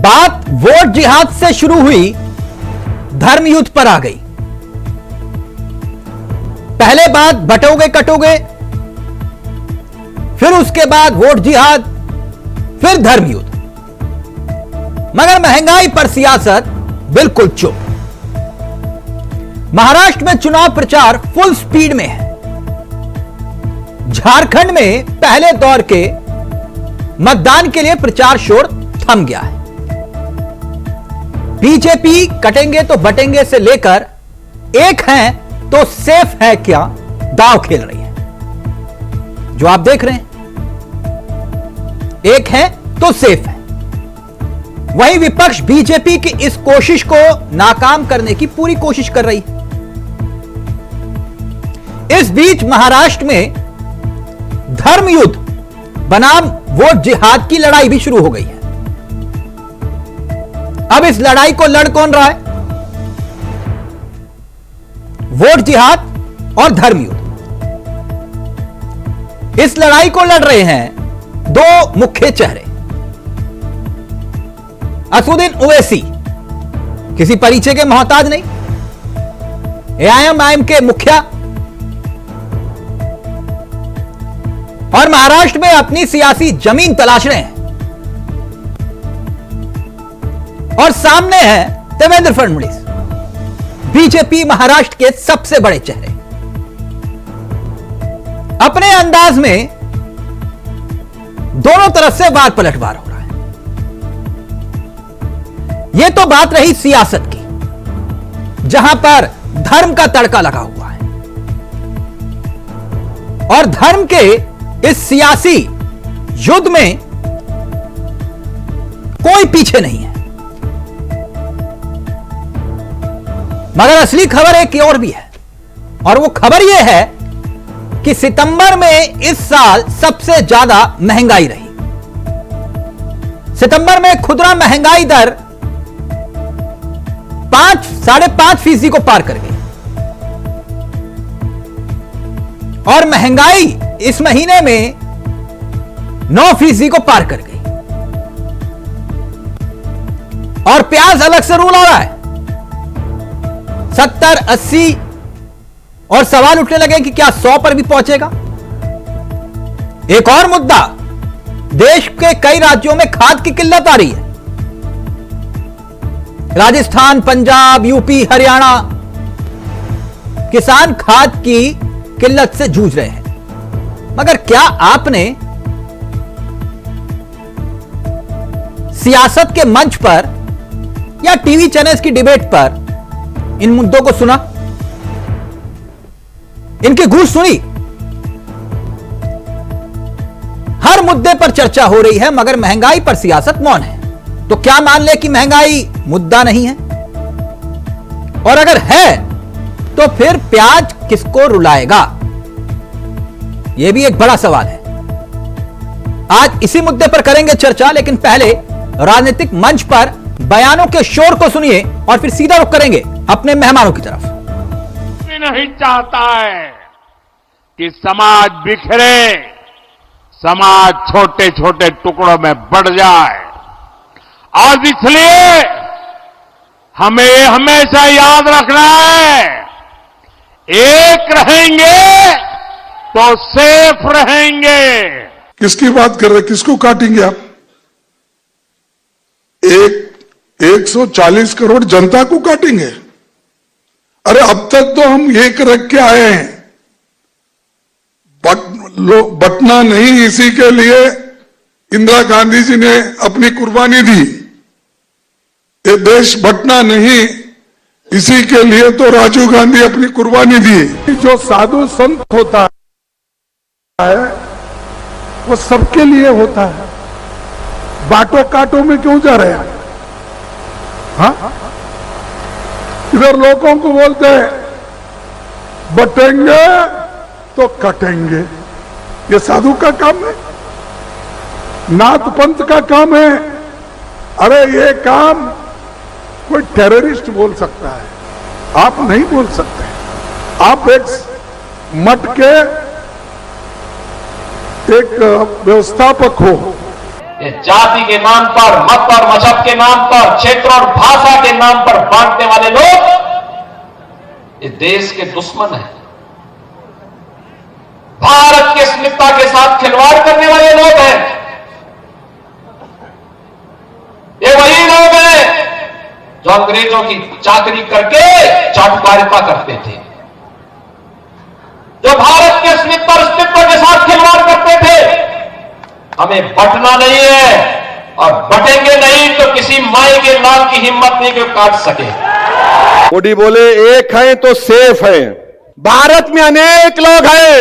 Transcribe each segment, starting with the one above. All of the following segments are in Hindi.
बात वोट जिहाद से शुरू हुई, धर्म युद्ध पर आ गई। पहले बात बटोगे कटोगे, फिर उसके बाद वोट जिहाद, फिर धर्म युद्ध। मगर महंगाई पर सियासत बिल्कुल चुप। महाराष्ट्र में चुनाव प्रचार फुल स्पीड में है। झारखंड में पहले दौर के मतदान के लिए प्रचार शोर थम गया है। बीजेपी कटेंगे तो बटेंगे से लेकर एक हैं तो सेफ है क्या दांव खेल रही है, जो आप देख रहे हैं। एक है तो सेफ है। वहीं विपक्ष बीजेपी की इस कोशिश को नाकाम करने की पूरी कोशिश कर रही है। इस बीच महाराष्ट्र में धर्म युद्ध बनाम वोट जिहाद की लड़ाई भी शुरू हो गई है। अब इस लड़ाई को लड़ कौन रहा है? वोट जिहाद और धर्म युद्ध। इस लड़ाई को लड़ रहे हैं दो मुख्य चेहरे। असदुद्दीन ओवैसी किसी परिचय के मोहताज नहीं, एआईएम के मुखिया, और महाराष्ट्र में अपनी सियासी जमीन तलाश रहे हैं। और सामने है देवेंद्र फडणवीस, बीजेपी महाराष्ट्र के सबसे बड़े चेहरे। अपने अंदाज में दोनों तरफ से वार पलटवार हो रहा है। यह तो बात रही सियासत की, जहां पर धर्म का तड़का लगा हुआ है। और धर्म के इस सियासी युद्ध में कोई पीछे नहीं है। मगर असली खबर एक और भी है, और वो खबर यह है कि सितंबर में इस साल सबसे ज्यादा महंगाई रही। सितंबर में खुदरा महंगाई दर 5.5% को पार कर गई। और महंगाई इस महीने में 9% को पार कर गई। और प्याज अलग से रूल आ रहा है 70, 80, और सवाल उठने लगे कि क्या 100 पर भी पहुंचेगा। एक और मुद्दा, देश के कई राज्यों में खाद की किल्लत आ रही है। राजस्थान, पंजाब, यूपी, हरियाणा, किसान खाद की किल्लत से जूझ रहे हैं। मगर क्या आपने सियासत के मंच पर या टीवी चैनल्स की डिबेट पर इन मुद्दों को सुना? इनकी गूंज सुनी? हर मुद्दे पर चर्चा हो रही है, मगर महंगाई पर सियासत मौन है। तो क्या मान ले कि महंगाई मुद्दा नहीं है? और अगर है तो फिर प्याज किसको रुलाएगा? यह भी एक बड़ा सवाल है। आज इसी मुद्दे पर करेंगे चर्चा, लेकिन पहले राजनीतिक मंच पर बयानों के शोर को सुनिए और फिर सीधा रुख करेंगे अपने मेहमानों की तरफ। नहीं चाहता है कि समाज बिखरे, समाज छोटे छोटे टुकड़ों में बढ़ जाए। और इसलिए हमें हमेशा याद रखना है, एक रहेंगे तो सेफ रहेंगे। किसकी बात कर रहे, किसको काटेंगे आप? 140 करोड़ जनता को काटेंगे? अरे अब तक तो हम एक रख के आए हैं, बटना नहीं, इसी के लिए इंदिरा गांधी जी ने अपनी कुर्बानी दी। ये देश बटना नहीं, इसी के लिए तो राजीव गांधी अपनी कुर्बानी दी। जो साधु संत होता है वो सबके लिए होता है। बाटो काटो में क्यों जा रहे हैं? हाँ, इधर लोगों को बोलते हैं बटेंगे तो कटेंगे। ये साधु का काम है, नाथ पंथ का काम है। अरे ये काम कोई टेररिस्ट बोल सकता है, आप नहीं बोल सकते। आप एक मठ के एक व्यवस्थापक हो, ये जाति के नाम पर, मत और मजहब के नाम पर, क्षेत्र और भाषा के नाम पर बांटने वाले लोग ये देश के दुश्मन हैं। भारत की अस्मिता के साथ खिलवाड़ करने वाले लोग हैं। ये वही लोग हैं जो अंग्रेजों की चाकरी करके चाटुकारिता करते थे, जो भारत के अस्मिता के साथ खिलवाड़ करते थे। हमें बंटना नहीं है और बटेंगे नहीं तो किसी माई के लाल की हिम्मत नहीं कि काट सके। मोदी बोले एक हैं तो सेफ है। भारत में अनेक लोग हैं,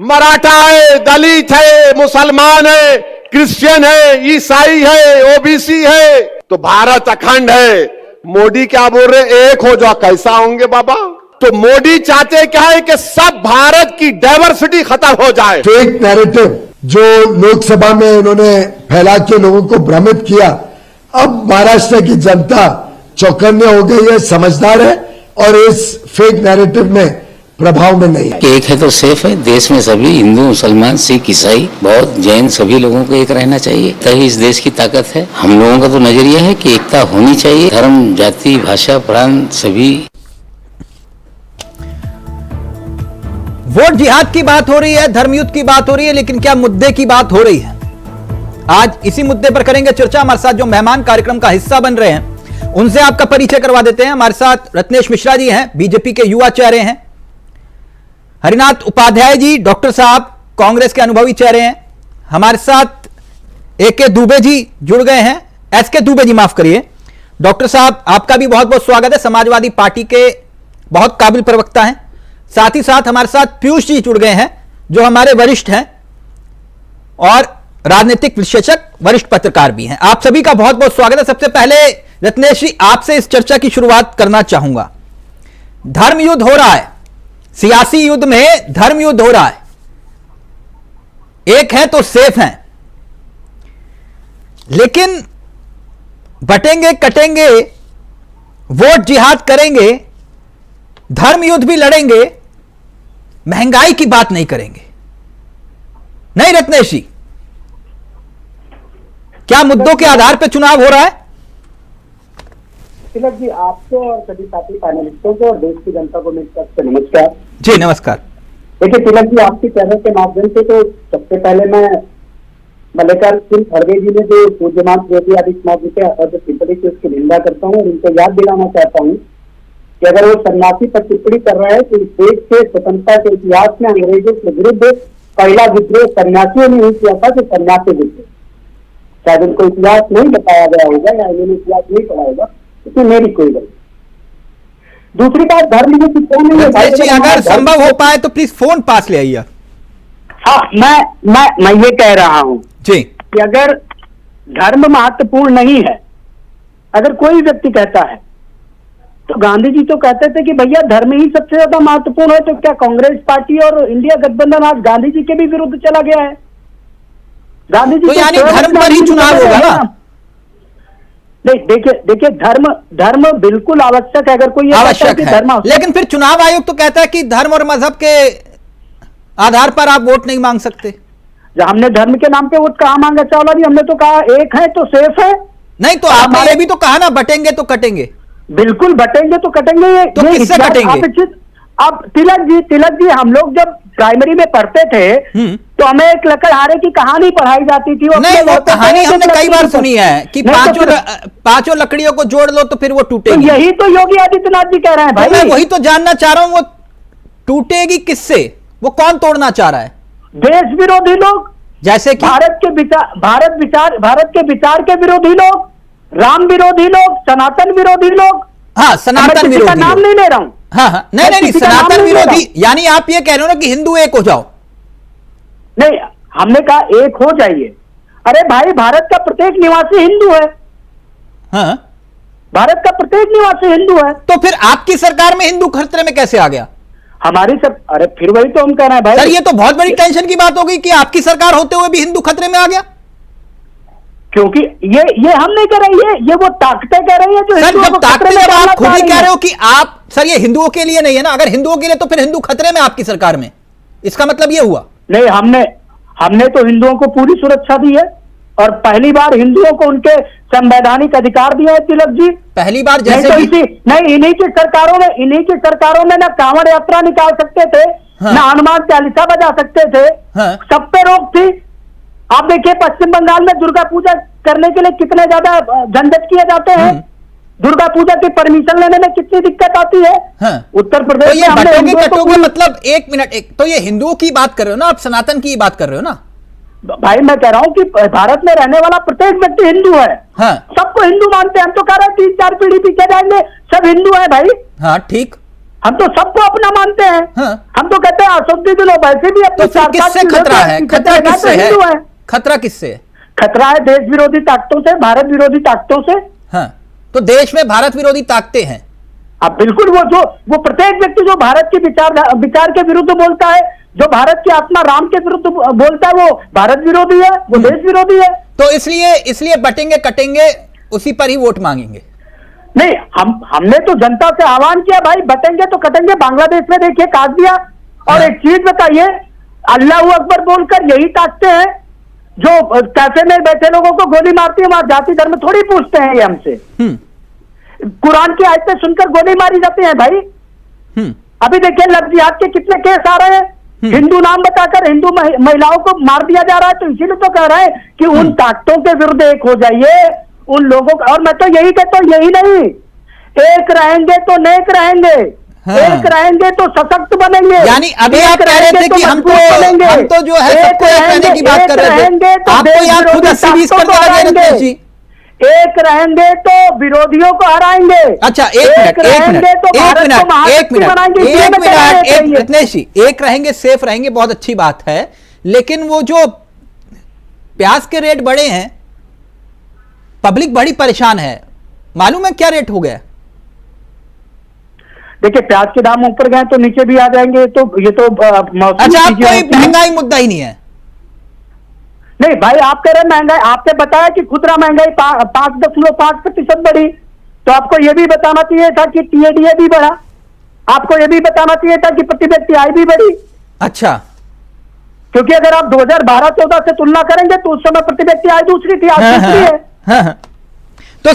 मराठा है, दलित है, मुसलमान है, क्रिश्चियन है, ईसाई है, ओबीसी है, तो भारत अखंड है। मोदी क्या बोल रहे, एक हो जाओ, कैसा होंगे बाबा? तो मोदी चाहते क्या है कि सब भारत की डाइवर्सिटी खत्म हो जाए। फेक नैरेटिव जो लोकसभा में उन्होंने फैला के लोगों को भ्रमित किया, अब महाराष्ट्र की जनता चौकन्ने हो गई है, समझदार है और इस फेक नैरेटिव में प्रभाव में नहीं है। एक है तो सेफ है। देश में सभी हिंदू, मुसलमान, सिख, ईसाई, बौद्ध, जैन सभी लोगों को एक रहना चाहिए, तभी इस देश की ताकत है। हम लोगों का तो नजरिया है कि एकता होनी चाहिए, धर्म, जाति, भाषा, प्रांत सभी। वोट जिहाद की बात हो रही है, धर्मयुद्ध की बात हो रही है, लेकिन क्या मुद्दे की बात हो रही है? आज इसी मुद्दे पर करेंगे चर्चा। हमारे साथ जो मेहमान कार्यक्रम का हिस्सा बन रहे हैं उनसे आपका परिचय करवा देते हैं। हमारे साथ रत्नेश मिश्रा जी हैं, बीजेपी के युवा चेहरे हैं। हरिनाथ उपाध्याय जी, डॉक्टर साहब, कांग्रेस के अनुभवी चेहरे हैं। हमारे साथ AK दुबे जी जुड़ गए हैं, SK दुबे जी, माफ करिए। डॉक्टर साहब, आपका भी बहुत बहुत स्वागत है। समाजवादी पार्टी के बहुत काबिल प्रवक्ता हैं। साथ ही साथ हमारे साथ पीयूष जी जुड़ गए हैं, जो हमारे वरिष्ठ हैं और राजनीतिक विश्लेषक, वरिष्ठ पत्रकार भी हैं। आप सभी का बहुत बहुत स्वागत है। सबसे पहले रत्नेश जी, आपसे इस चर्चा की शुरुआत करना चाहूंगा। धर्म युद्ध हो रहा है, सियासी युद्ध में धर्म युद्ध हो रहा है। एक है तो सेफ हैं, लेकिन बटेंगे, कटेंगे, वोट जिहाद करेंगे, धर्म युद्ध भी लड़ेंगे, महंगाई की बात नहीं करेंगे। नहीं रत्नेश जी, क्या मुद्दों के आधार पर चुनाव हो रहा है? तिलक जी, आपको और सभी साथी पैनलिस्टों को और देश की जनता को मेरी तरफ से नमस्कार। जी नमस्कार। देखिए तिलक जी, आपके चैनल के माध्यम से तो सबसे पहले मैं मल्लिकार्जुन सिंह खड़गे जी ने जो पूज्यमान योगी आदित्यनाथ जी के अभद्र टिप्पणी की उसकी निंदा करता हूँ और उनको याद दिलाना चाहता हूँ कि अगर वो सन्यासी पर टिप्पणी कर रहा है तो इस देश के स्वतंत्रता के इतिहास में अंग्रेजों के विरुद्ध पहला विद्रोह सन्यासियों ने नहीं किया था, तो सन्यासी विद्रोह। शायद उनको इतिहास नहीं बताया गया होगा या इन्होंने इतिहास नहीं पढ़ा होगा, इसमें मेरी कोई गलती। दूसरी बात, धर्म युद्ध कौन है? अगर संभव हो पाए तो प्लीज फोन पास ले आइए। हाँ, मैं ये कह रहा हूँ जी कि अगर धर्म महत्वपूर्ण नहीं है, अगर कोई व्यक्ति कहता है, तो गांधी जी तो कहते थे कि भैया धर्म ही सबसे ज्यादा महत्वपूर्ण है, तो क्या कांग्रेस पार्टी और इंडिया गठबंधन आज गांधी जी के भी विरुद्ध चला गया है? गांधी जी तो यानी धर्म पर ही चुनाव होगा ना? नहीं, देखिए धर्म बिल्कुल आवश्यक है। अगर कोई आवश्यक है, लेकिन फिर चुनाव आयोग तो कहता है कि धर्म और मजहब के आधार पर आप वोट नहीं मांग सकते। हमने धर्म के नाम पे वोट कहाँ मांगा चावला जी? हमने तो कहा एक है तो सेफ है। नहीं तो आपने ये भी तो कहा ना, बटेंगे तो कटेंगे। बिल्कुल बटेंगे तो कटेंगे। तो किससे कटेंगे? अब तिलक जी हम लोग जब प्राइमरी में पढ़ते थे तो हमें एक लकड़हारे की कहानी पढ़ाई जाती थी। नहीं, वो कहानी हमने कई बार सुनी है कि पांचों लकड़ियों को जोड़ लो तो फिर वो टूटेगी। तो यही तो योगी आदित्यनाथ जी कह रहे हैं भाई। मैं वही तो जानना चाह रहा हूं, वो टूटेगी किससे? वो कौन तोड़ना चाह रहा है? देश विरोधी लोग, जैसे कि भारत के विचार के विरोधी लोग, राम विरोधी लोग, सनातन विरोधी लोग। हाँ, सनातन विरोधी का नाम नहीं ले रहा हूं। हाँ, नहीं, सनातन विरोधी यानी आप ये कह रहे हो ना कि हिंदू एक हो जाओ। नहीं, हमने कहा एक हो जाइए। अरे भाई, भारत का प्रत्येक निवासी हिंदू है। हाँ, भारत का प्रत्येक निवासी हिंदू है। तो फिर आपकी सरकार में हिंदू खतरे में कैसे आ गया? हमारी सब, अरे फिर वही तो हम कह रहे हैं भाई। सर, ये तो बहुत बड़ी टेंशन की बात हो गई कि आपकी सरकार होते हुए भी हिंदू खतरे में आ गया। क्योंकि ये हम नहीं कह रहे, ये वो ताकतें कह रही है जो सर, जब ताकतें, जब आप खुद ही कह रहे हो कि आप, सर ये हिंदुओं के लिए नहीं है ना। अगर हिंदुओं के लिए तो फिर हिंदू खतरे में आपकी सरकार में, इसका मतलब ये हुआ। नहीं, हमने तो हिंदुओं को पूरी सुरक्षा दी है और पहली बार हिंदुओं को उनके संवैधानिक अधिकार दिए हैं तिलक जी। पहली बार नहीं जैसे तो कि नहीं, इन्हीं की सरकारों में ना कांवड़ यात्रा निकाल सकते थे, हाँ। ना हनुमान चालीसा बजा सकते थे, हाँ। सब पे रोक थी। आप देखिए पश्चिम बंगाल में दुर्गा पूजा करने के लिए कितने ज्यादा झंझट किए जाते हैं, दुर्गा पूजा की परमिशन लेने में कितनी दिक्कत आती है। हाँ। उत्तर तो प्रदेश ये में हमने बटोगे हिंदुओं को कटोगे पूरी- मतलब एक मिनट, तो ये हिंदुओं की बात कर रहे हो ना आप, सनातन की बात कर रहे हो ना? भाई मैं कह रहा हूँ कि भारत में रहने वाला प्रत्येक व्यक्ति हिंदू है। हाँ। सबको हिंदू मानते हैं। हम तो कह रहे हैं 3-4 पीढ़ी पीछे जाएंगे सब हिंदू है भाई। हाँ ठीक। हम तो सबको अपना मानते हैं। हाँ। हम तो कहते हैं असुद्दीन वैसे भी अपने तो फिर किससे खतरा है? खतरा किससे है? हिंदू है। खतरा किससे है? खतरा है देश विरोधी ताकतों से, भारत विरोधी ताकतों से। हाँ, तो देश में भारत विरोधी ताकतें हैं। अब बिल्कुल वो प्रत्येक व्यक्ति जो भारत के विचार के विरुद्ध बोलता है, जो भारत की आत्मा राम के विरुद्ध बोलता है, वो भारत विरोधी है, वो देश विरोधी है। तो इसलिए बटेंगे कटेंगे उसी पर ही वोट मांगेंगे। नहीं, हमने तो जनता से आह्वान किया भाई, बटेंगे तो कटेंगे। बांग्लादेश में देखिए काट दिया। और एक चीज बताइए, अल्लाह अकबर बोलकर यही ताकते हैं जो कैफे में बैठे लोगों को गोली मारती है, वहां जाति धर्म थोड़ी पूछते हैं ये हमसे। कुरान की आयतें सुनकर गोली मारी जाती है भाई। अभी देखिए लव जिहाद के कितने केस आ रहे हैं, हिंदू नाम बताकर हिंदू महिलाओं को मार दिया जा रहा है। तो इसीलिए तो कह रहे हैं कि उन ताकतों के विरुद्ध एक हो जाइए, उन लोगों का। और मैं तो यही कहता हूं, यही नहीं, एक रहेंगे तो नेक रहेंगे, एक रहेंगे तो सशक्त बनेंगे। यानी अभी आप कह रहे थे कि हम तो जो है सबको एक रहने की बात कर रहे थे, आपको यार खुद 80-20 कर देंगे रत्नेश जी। एक रहेंगे तो विरोधियों को हराएंगे। अच्छा एक मिनट रत्नेश जी, एक रहेंगे सेफ रहेंगे, बहुत अच्छी बात है। लेकिन वो जो प्याज के रेट बढ़े हैं, पब्लिक बड़ी परेशान है, मालूम है क्या रेट हो गया? देखिए प्याज के दाम ऊपर गए तो नीचे भी आ जाएंगे, तो ये तो अच्छा, आप कोई महंगाई मुद्दा ही नहीं है? नहीं भाई, आप कह रहे हैं महंगाई, आपने बताया कि खुदरा महंगाई 5.5% बढ़ी, तो आपको यह भी बताना चाहिए था कि टीएडीए भी बढ़ा, आपको यह भी बताना चाहिए था कि प्रति व्यक्ति आय भी बढ़ी। अच्छा, क्योंकि अगर आप 2012-14 से तुलना करेंगे तो उस समय प्रति व्यक्ति आय दूसरी थी, आज दूसरी है। तो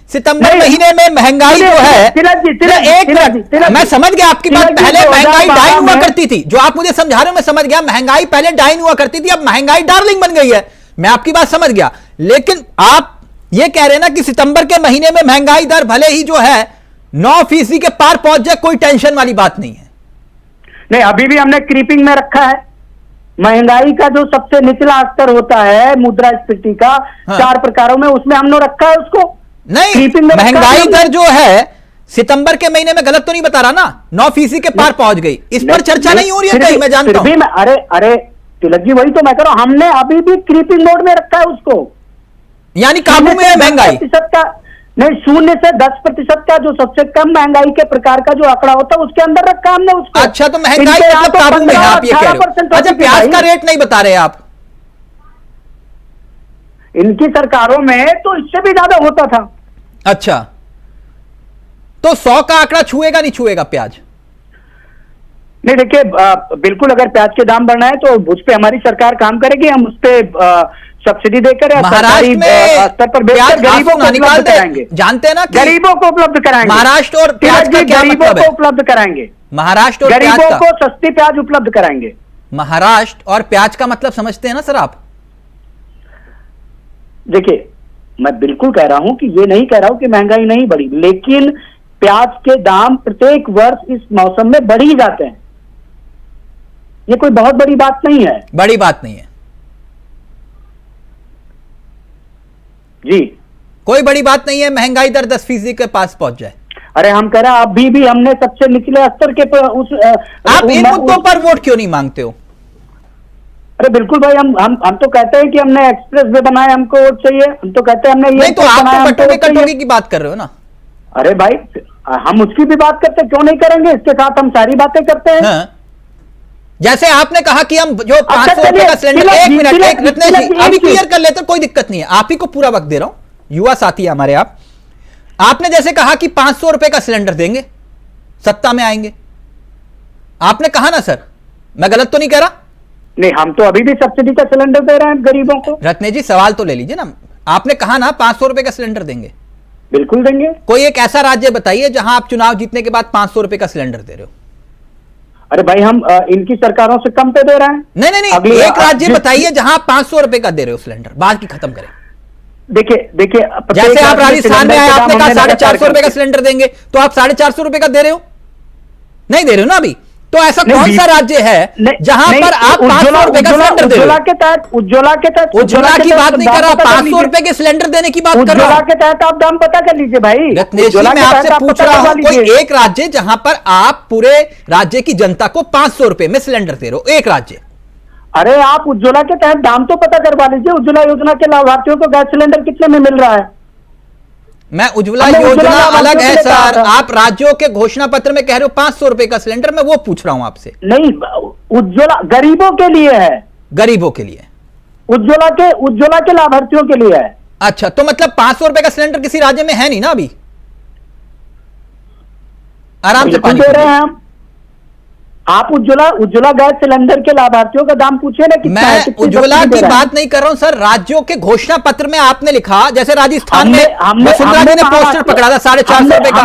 सितंबर महीने में महंगाई जो है, एक मिनट, मैं समझ गया आपकी बात। पहले महंगाई डाइन हुआ करती थी, जो आप मुझे समझा रहे हो मैं समझ गया। महंगाई पहले डाइन हुआ करती थी, अब महंगाई डार्लिंग बन गई है, मैं आपकी बात समझ गया। लेकिन आप ये कह रहे हैं ना कि सितंबर के महीने में महंगाई दर भले ही जो है 9% के पार पहुंच जाए, कोई टेंशन वाली बात नहीं है। नहीं, अभी भी हमने क्रीपिंग में रखा है। महंगाई का जो सबसे निचला स्तर होता है मुद्रास्फीति का, हाँ। 4 प्रकारों में, उसमें हमने रखा है उसको। नहीं, महंगाई दर जो है सितंबर के महीने में, गलत तो नहीं बता रहा ना, 9% के पार पहुंच गई, इस पर चर्चा नहीं हो रही है कहीं, मैं जानता हूं। अरे तिलक जी, वही तो मैं कह रहा हूं, हमने अभी भी क्रीपिंग मोड में रखा है उसको। यानी काबू में है महंगाई? नहीं, 0 से 10% का जो सबसे कम महंगाई के प्रकार का जो आंकड़ा होता है उसके अंदर रखा हमने उसको। अच्छा, तो महंगाई मतलब काबू में है, आप ये कह रहे हो। अच्छा, प्याज का रेट नहीं बता रहे आप? इनकी सरकारों में तो इससे भी ज्यादा होता था। अच्छा, तो 100 का आंकड़ा छुएगा नहीं छुएगा प्याज? नहीं, देखिए बिल्कुल, अगर प्याज के दाम बढ़ना है तो उस पर हमारी सरकार काम करेगी। हम उस पर सब्सिडी देकर महाराष्ट्र में स्तर पर बेचकर गरीबों को उपलब्ध कराएंगे। जानते हैं ना, गरीबों को उपलब्ध कराएंगे। महाराष्ट्र और प्याज का क्या गरीबों मतलब है? को उपलब्ध कराएंगे। महाराष्ट्र और गरीबों को सस्ती प्याज उपलब्ध कराएंगे। महाराष्ट्र और प्याज का मतलब समझते हैं ना सर आप? देखिए, मैं बिल्कुल कह रहा हूं कि ये नहीं कह रहा हूं कि महंगाई नहीं बढ़ी, लेकिन प्याज के दाम प्रत्येक वर्ष इस मौसम में बढ़ ही जाते हैं। ये कोई बहुत बड़ी बात नहीं है। बड़ी बात नहीं है जी, कोई बड़ी बात नहीं है महंगाई दर 10% के पास पहुंच जाए। अरे हम कह रहे हैं अभी भी हमने सबसे निचले स्तर के आप इन मुद्दों पर वोट क्यों नहीं मांगते हो? अरे बिल्कुल भाई, हम तो कहते हैं कि हमने एक्सप्रेस वे बनाए, हमको वोट चाहिए। हम तो कहते हैं हमने ये नहीं, तो आप तो बटोगे कटोगे की बात कर रहे हो ना? अरे भाई, हम उसकी भी बात करते, क्यों नहीं करेंगे? इसके साथ हम सारी बातें करते हैं। हाँ। जैसे आपने कहा कि हम जो 500 रुपए का सिलेंडर, एक मिनट रत्नेश जी अभी क्लियर कर लेते, कोई दिक्कत नहीं है, आप ही को पूरा वक्त दे रहा हूं, युवा साथी है हमारे आप। आपने जैसे कहा कि 500 रुपए का सिलेंडर देंगे, सत्ता में आएंगे, आपने कहा ना सर, मैं गलत तो नहीं कह रहा? नहीं, हम तो अभी भी सब्सिडी का सिलेंडर दे रहे हैं गरीबों को। रत्नेश जी सवाल तो ले लीजिए ना, आपने कहा ना 500 रुपए का सिलेंडर देंगे। बिल्कुल देंगे। कोई एक ऐसा राज्य बताइए जहां आप चुनाव जीतने के बाद 500 रुपए का सिलेंडर दे रहे हो। अरे भाई, हम इनकी सरकारों से कम पे दे रहे हैं। नहीं, एक राज्य बताइए जहां 500 रुपए का दे रहे हो सिलेंडर। बात की खत्म करें। देखिए जैसे आप राजस्थान में आए, आपने कहा 450 रुपए का सिलेंडर देंगे, तो आप 450 रुपए का दे रहे हो? नहीं दे रहे हो ना अभी। तो ऐसा कौन सा राज्य है जहां पर आप 500 रुपए का सिलेंडर दे रहे हो? उज्ज्वला के तहत उज्ज्वला की बात नहीं कर रहा, 500 रुपए के सिलेंडर देने की बात कर रहा हूं। उज्ज्वला के तहत आप दाम पता कर लीजिए भाई। रत्नेश जी, मैं आपसे पूछ रहा हूं कोई एक राज्य जहां पर आप पूरे राज्य की जनता को 500 रुपए में सिलेंडर दे रहे हो, एक राज्य। अरे आप उज्ज्वला के तहत दाम तो पता करवा लीजिए। उज्ज्वला योजना के लाभार्थियों को गैस सिलेंडर कितने में मिल रहा है? मैं उज्ज्वला योजना अलग है सर, आप राज्यों के घोषणा पत्र में कह रहे हो 500 रुपए का सिलेंडर, मैं वो पूछ रहा हूं आपसे। नहीं, उज्ज्वला गरीबों के लिए है। गरीबों के लिए? उज्ज्वला के लाभार्थियों के लिए है। अच्छा, तो मतलब 500 रुपए का सिलेंडर किसी राज्य में है नहीं ना अभी? आराम से पानी दे रहे हैं हम। आप उज्ज्वला गैस सिलेंडर के लाभार्थियों का दाम पूछिए ना। मैं उज्ज्वला की बात नहीं कर रहा हूं सर, राज्यों के घोषणा पत्र में आपने लिखा, जैसे राजस्थान में वसुंधरा जी ने पोस्टर पकड़ा था 450 रुपए का।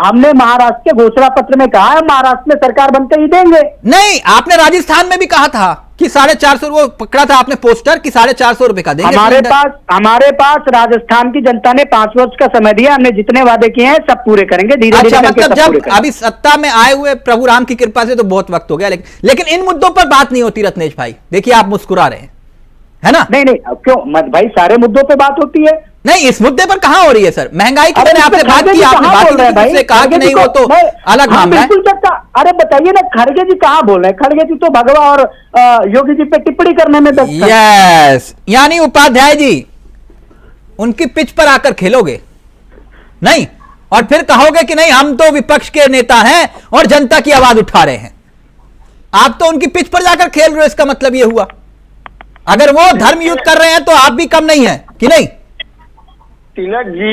हमने महाराष्ट्र के घोषणा पत्र में कहा है महाराष्ट्र में सरकार बनते ही देंगे। नहीं, आपने राजस्थान में भी कहा था कि 450 वो पकड़ा था आपने पोस्टर कि 450 रुपए का देंगे। हमारे पास राजस्थान की जनता ने 5 वर्ष का समय दिया, हमने जितने वादे किए हैं सब पूरे करेंगे धीरे धीरे। मतलब जब अभी सत्ता में आए हुए प्रभु राम की कृपा से तो बहुत वक्त हो गया, लेकिन इन मुद्दों पर बात नहीं होती रत्नेश भाई। देखिए आप मुस्कुरा रहे हैं, है ना? नहीं क्यों मत भाई, सारे मुद्दों पे बात होती है। नहीं, इस मुद्दे पर कहां हो रही है सर? महंगाई की मैंने आपसे बात की, आपने बात से कहा कि नहीं वो तो अलग मामला है। अरे बताइए ना, खड़गे जी कहां बोल रहे हैं? खड़गे जी तो भगवा और योगी जी पे टिप्पणी करने में व्यस्त हैं। यस, यानी उपाध्याय जी उनकी पिच पर आकर खेलोगे नहीं, और फिर कहोगे कि नहीं हम तो विपक्ष के नेता हैं और जनता की आवाज उठा रहे हैं। आप तो उनकी पिच पर जाकर खेल रहे हो, इसका मतलब यह हुआ अगर वो धर्म युद्ध कर रहे हैं तो आप भी कम नहीं है कि नहीं? तिलक जी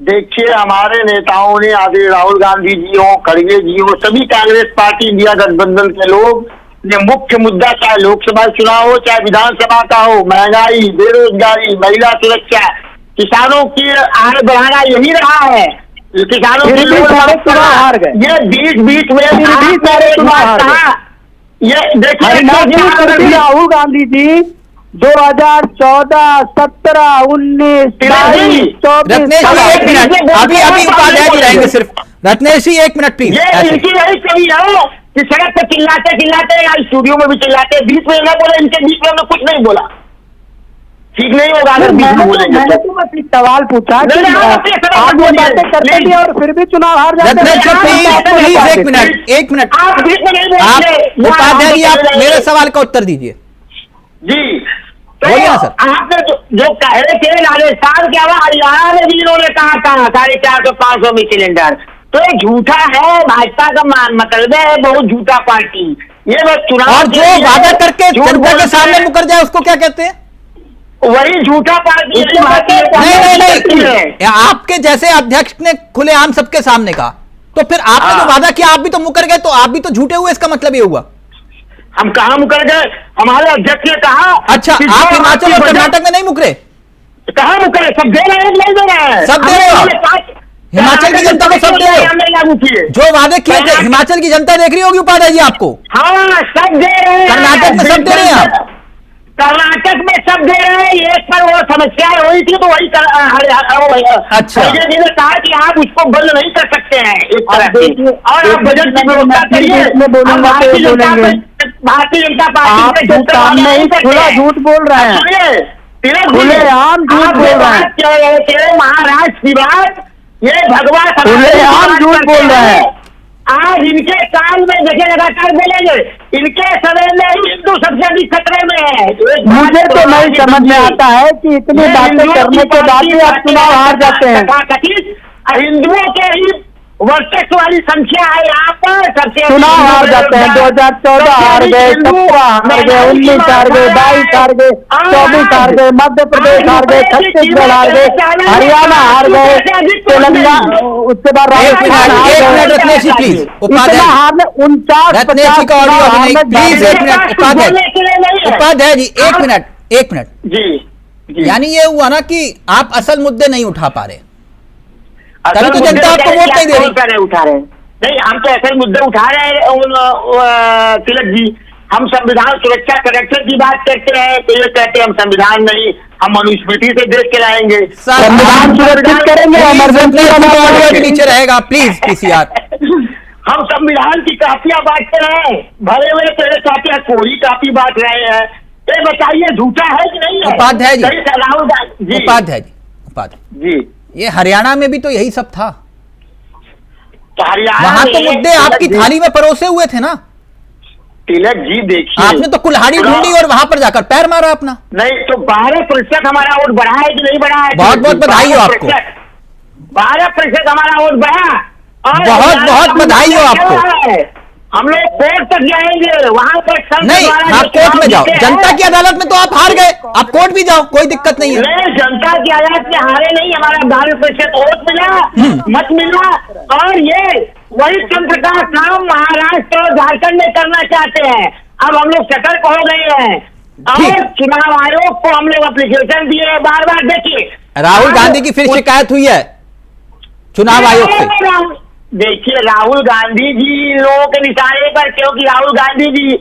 देखिए, हमारे नेताओं ने आदरणीय राहुल गांधी जी हो, खड़गे जी हो, सभी कांग्रेस पार्टी इंडिया गठबंधन के लोग ने मुख्य मुद्दा चाहे लोकसभा चुनाव हो चाहे विधानसभा का हो, महंगाई, बेरोजगारी, महिला सुरक्षा, किसानों की आय बढ़ाना यही रहा है। किसानों की हार गए ये बीच में ये देखिए राहुल गांधी जी 2014, 17, 19, 22, 24। रत्नेश जी एक मिनट, अभी उपाध्याय जी रहेंगे सिर्फ। रत्नेश जी 1 मिनट प्लीज। ये इनकी यही कमी है कि सड़क पे चिल्लाते या स्टूडियो में भी चिल्लाते, बीच में ना बोले, इनके बीच में हमने कुछ नहीं बोला। ठीक नहीं होगा अगर बीच में बोलेंगे। मैंने तो बस एक सवाल पूछा कि आप ये बातें करते थे और फिर भी चुनाव हार जाते हैं। एक मिनट आप बीच में नहीं बोलेंगे। उपाध्याय जी आप मेरे सवाल का उत्तर दीजिए जी। बोलिए ना सर। आपने जो कह रहे थे राजस्थान के अलावा हरियाणा में भी इन्होंने कहा था 450-500 में सिलेंडर, तो ये झूठा है। भाजपा का मतलब है बहुत झूठा पार्टी। ये बस चुनाव और जो वादा करके जनता के सामने मुकर जाए उसको क्या कहते हैं? वही झूठा पार्टी। नहीं, आपके जैसे अध्यक्ष ने खुलेआम सबके सामने कहा, तो फिर आपने जो वादा किया आप भी तो मुकर गए, तो आप भी तो झूठे हुए, इसका मतलब ये हुआ। हम कहां मुकर गए? हमारे अध्यक्ष ने कहा। अच्छा, आप हिमाचल और कर्नाटक में नहीं मुकरे? कहां मुकरे? सब दे रहे हैं, नहीं दे रहे हैं, सब दे रहे हो। हिमाचल की जनता को सब दे रहे हो, लागू किए जो वादे किए थे। हिमाचल की जनता देख रही होगी उपाध्याय जी आपको। हाँ, सब दे रहे हैं। कर्नाटक में सब दे रहे हैं आप? कर्नाटक में सब दे रहे हैं। एक पर वो समस्याएं हुई थी तो वही अच्छा जी ने कहा कि आप उसको बंद नहीं कर सकते हैं एक तरह से, और आप बजट की व्यवस्था करिए। भारतीय जनता पार्टी खुला झूठ बोल रहे हैं, खुलेआम झूठ बोल रहे हैं। महाराष्ट्र की बात, ये भगवान खुलेआम झूठ बोल रहे हैं। आज इनके काल में देखे लगातार बोलेंगे, इनके समय में हिंदू सबसे अधिक खतरे में है। मुझे तो नहीं समझ में आता है कि इतनी बातें करने के बाद भी आप चुनाव हार जाते हैं। हिंदुओं के ही वर्चस्व वाली संख्या है यहाँ पर। सबसे चुनाव हार जाते हैं, 2014 हार गए, 17 हार गए, 19 हार गए, 22 हार गए, 24 हार गए, मध्य प्रदेश हार गए, छत्तीसगढ़ हार गए, हरियाणा हार गए, तेलंगाना, उसके बाद राजस्थान हार गए। रत्नेश जी प्लीज, उपाध्याय इतना हारने 49 रत्नेश जी का ऑडियो अभी नहीं, प्लीज एक मिनट उपाध्याय जी, एक मिनट। जी यानी ये हुआ ना कि आप असल मुद्दे नहीं उठा पा रहे, तभी तो जनता आपको वोट नहीं दे रही। उठा रहे नहीं, हम तो असल मुद्दे उठा रहे हैं तिलक जी। हम संविधान सुरक्षा करेक्टर की बात करते हैं तो ये कहते हैं हम संविधान नहीं, हम मनुस्मृति से देश के लाएंगे, संविधान सुरक्षित करेंगे, इमरजेंसी नीचे रहेगा प्लीज पीसीआर। हम संविधान की कापियां बांटते हैं, भरे हुए तेरे कापियां कोई कापी बांट रहे हैं। ये बताइए झूठा है कि नहीं है? उपाध्याय जी, राहुल गांधी उपाध्याय जी, ये हरियाणा में भी तो यही सब था, तो हरियाणा वहां तो में मुद्दे आपकी थाली में परोसे हुए थे ना। तिलक जी देखिए, आपने तो कुल्हाड़ी ढूंढी और वहां पर जाकर पैर मारा अपना। नहीं तो 12% हमारा वोट बढ़ा है कि नहीं बढ़ा है? बहुत बहुत बधाई हो आपको। 12% हमारा वोट बढ़ा और बहुत बहुत बधाई हो आपको। हम लोग कोर्ट तक जाएंगे, वहां पर नहीं, आप कोर्ट में जाओ, जनता की अदालत में तो आप हार गए, आप कोर्ट भी जाओ, कोई दिक्कत नहीं है। नहीं, जनता की अदालत में हारे नहीं, हमारा 12% वोट मिला, मत मिला। और ये वही तंत्र का काम महाराष्ट्र और झारखंड में करना चाहते हैं। अब हम लोग सतर्क हो गए हैं और चुनाव आयोग को हम लोग एप्लीकेशन दिए हैं बार बार। देखिए राहुल गांधी की फिर शिकायत हुई है चुनाव आयोग से। देखिए राहुल गांधी जी लोगों के निशाने पर, क्योंकि राहुल गांधी जी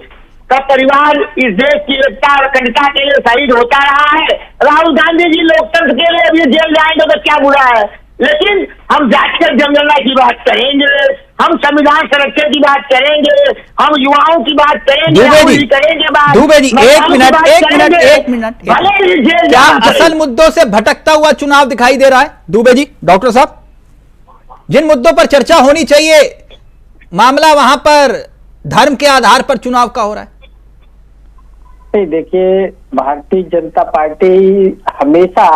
का परिवार इस देश की एकता और अखंडता के लिए शहीद होता रहा है। राहुल गांधी जी लोकतंत्र के लिए अभी जेल जाएंगे तो क्या बुरा है, लेकिन हम जातिगत जनगणना की बात करेंगे, हम संविधान संरक्षण की बात करेंगे, हम युवाओं की बात करेंगे, करेंगे बात। दुबे जी एक मिनट, क्या असल मुद्दों से भटकता हुआ चुनाव दिखाई दे रहा है? दुबे जी, डॉक्टर साहब, जिन मुद्दों पर चर्चा होनी चाहिए मामला वहां पर धर्म के आधार पर चुनाव का हो रहा है। नहीं, देखिए भारतीय जनता पार्टी हमेशा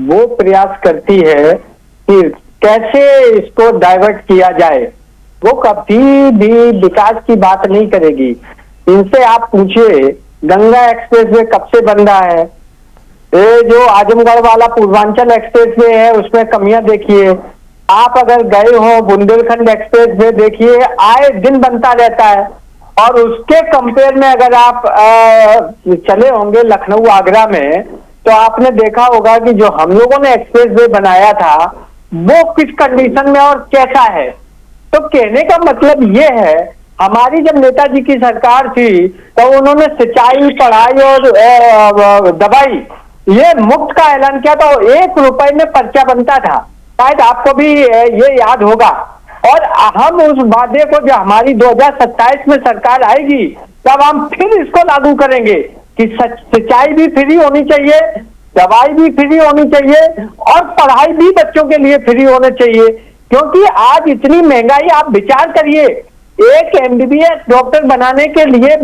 वो प्रयास करती है कि कैसे इसको डाइवर्ट किया जाए। वो कभी भी विकास की बात नहीं करेगी। इनसे आप पूछिए गंगा एक्सप्रेस वे कब से बन रहा है, ये जो आजमगढ़ वाला पूर्वांचल एक्सप्रेस वे है उसमें कमियां देखिए। आप अगर गए हो बुंदेलखंड एक्सप्रेस वे देखिए, आए दिन बनता रहता है। और उसके कंपेयर में अगर आप चले होंगे लखनऊ आगरा में तो आपने देखा होगा कि जो हम लोगों ने एक्सप्रेस वे बनाया था वो किस कंडीशन में और कैसा है। तो कहने का मतलब ये है, हमारी जब नेताजी की सरकार थी तो उन्होंने सिंचाई, पढ़ाई और दवाई ये मुफ्त का ऐलान किया था। 1 रुपए में पर्चा बनता था, शायद आपको भी ये याद होगा। और हम उस वादे को जो हमारी 2027 में सरकार आएगी तब हम फिर इसको लागू करेंगे कि सिंचाई भी फ्री होनी चाहिए, दवाई भी फ्री होनी चाहिए और पढ़ाई भी बच्चों के लिए फ्री होनी चाहिए। क्योंकि आज इतनी महंगाई, आप विचार करिए, एक MBBS डॉक्टर बनाने के लिए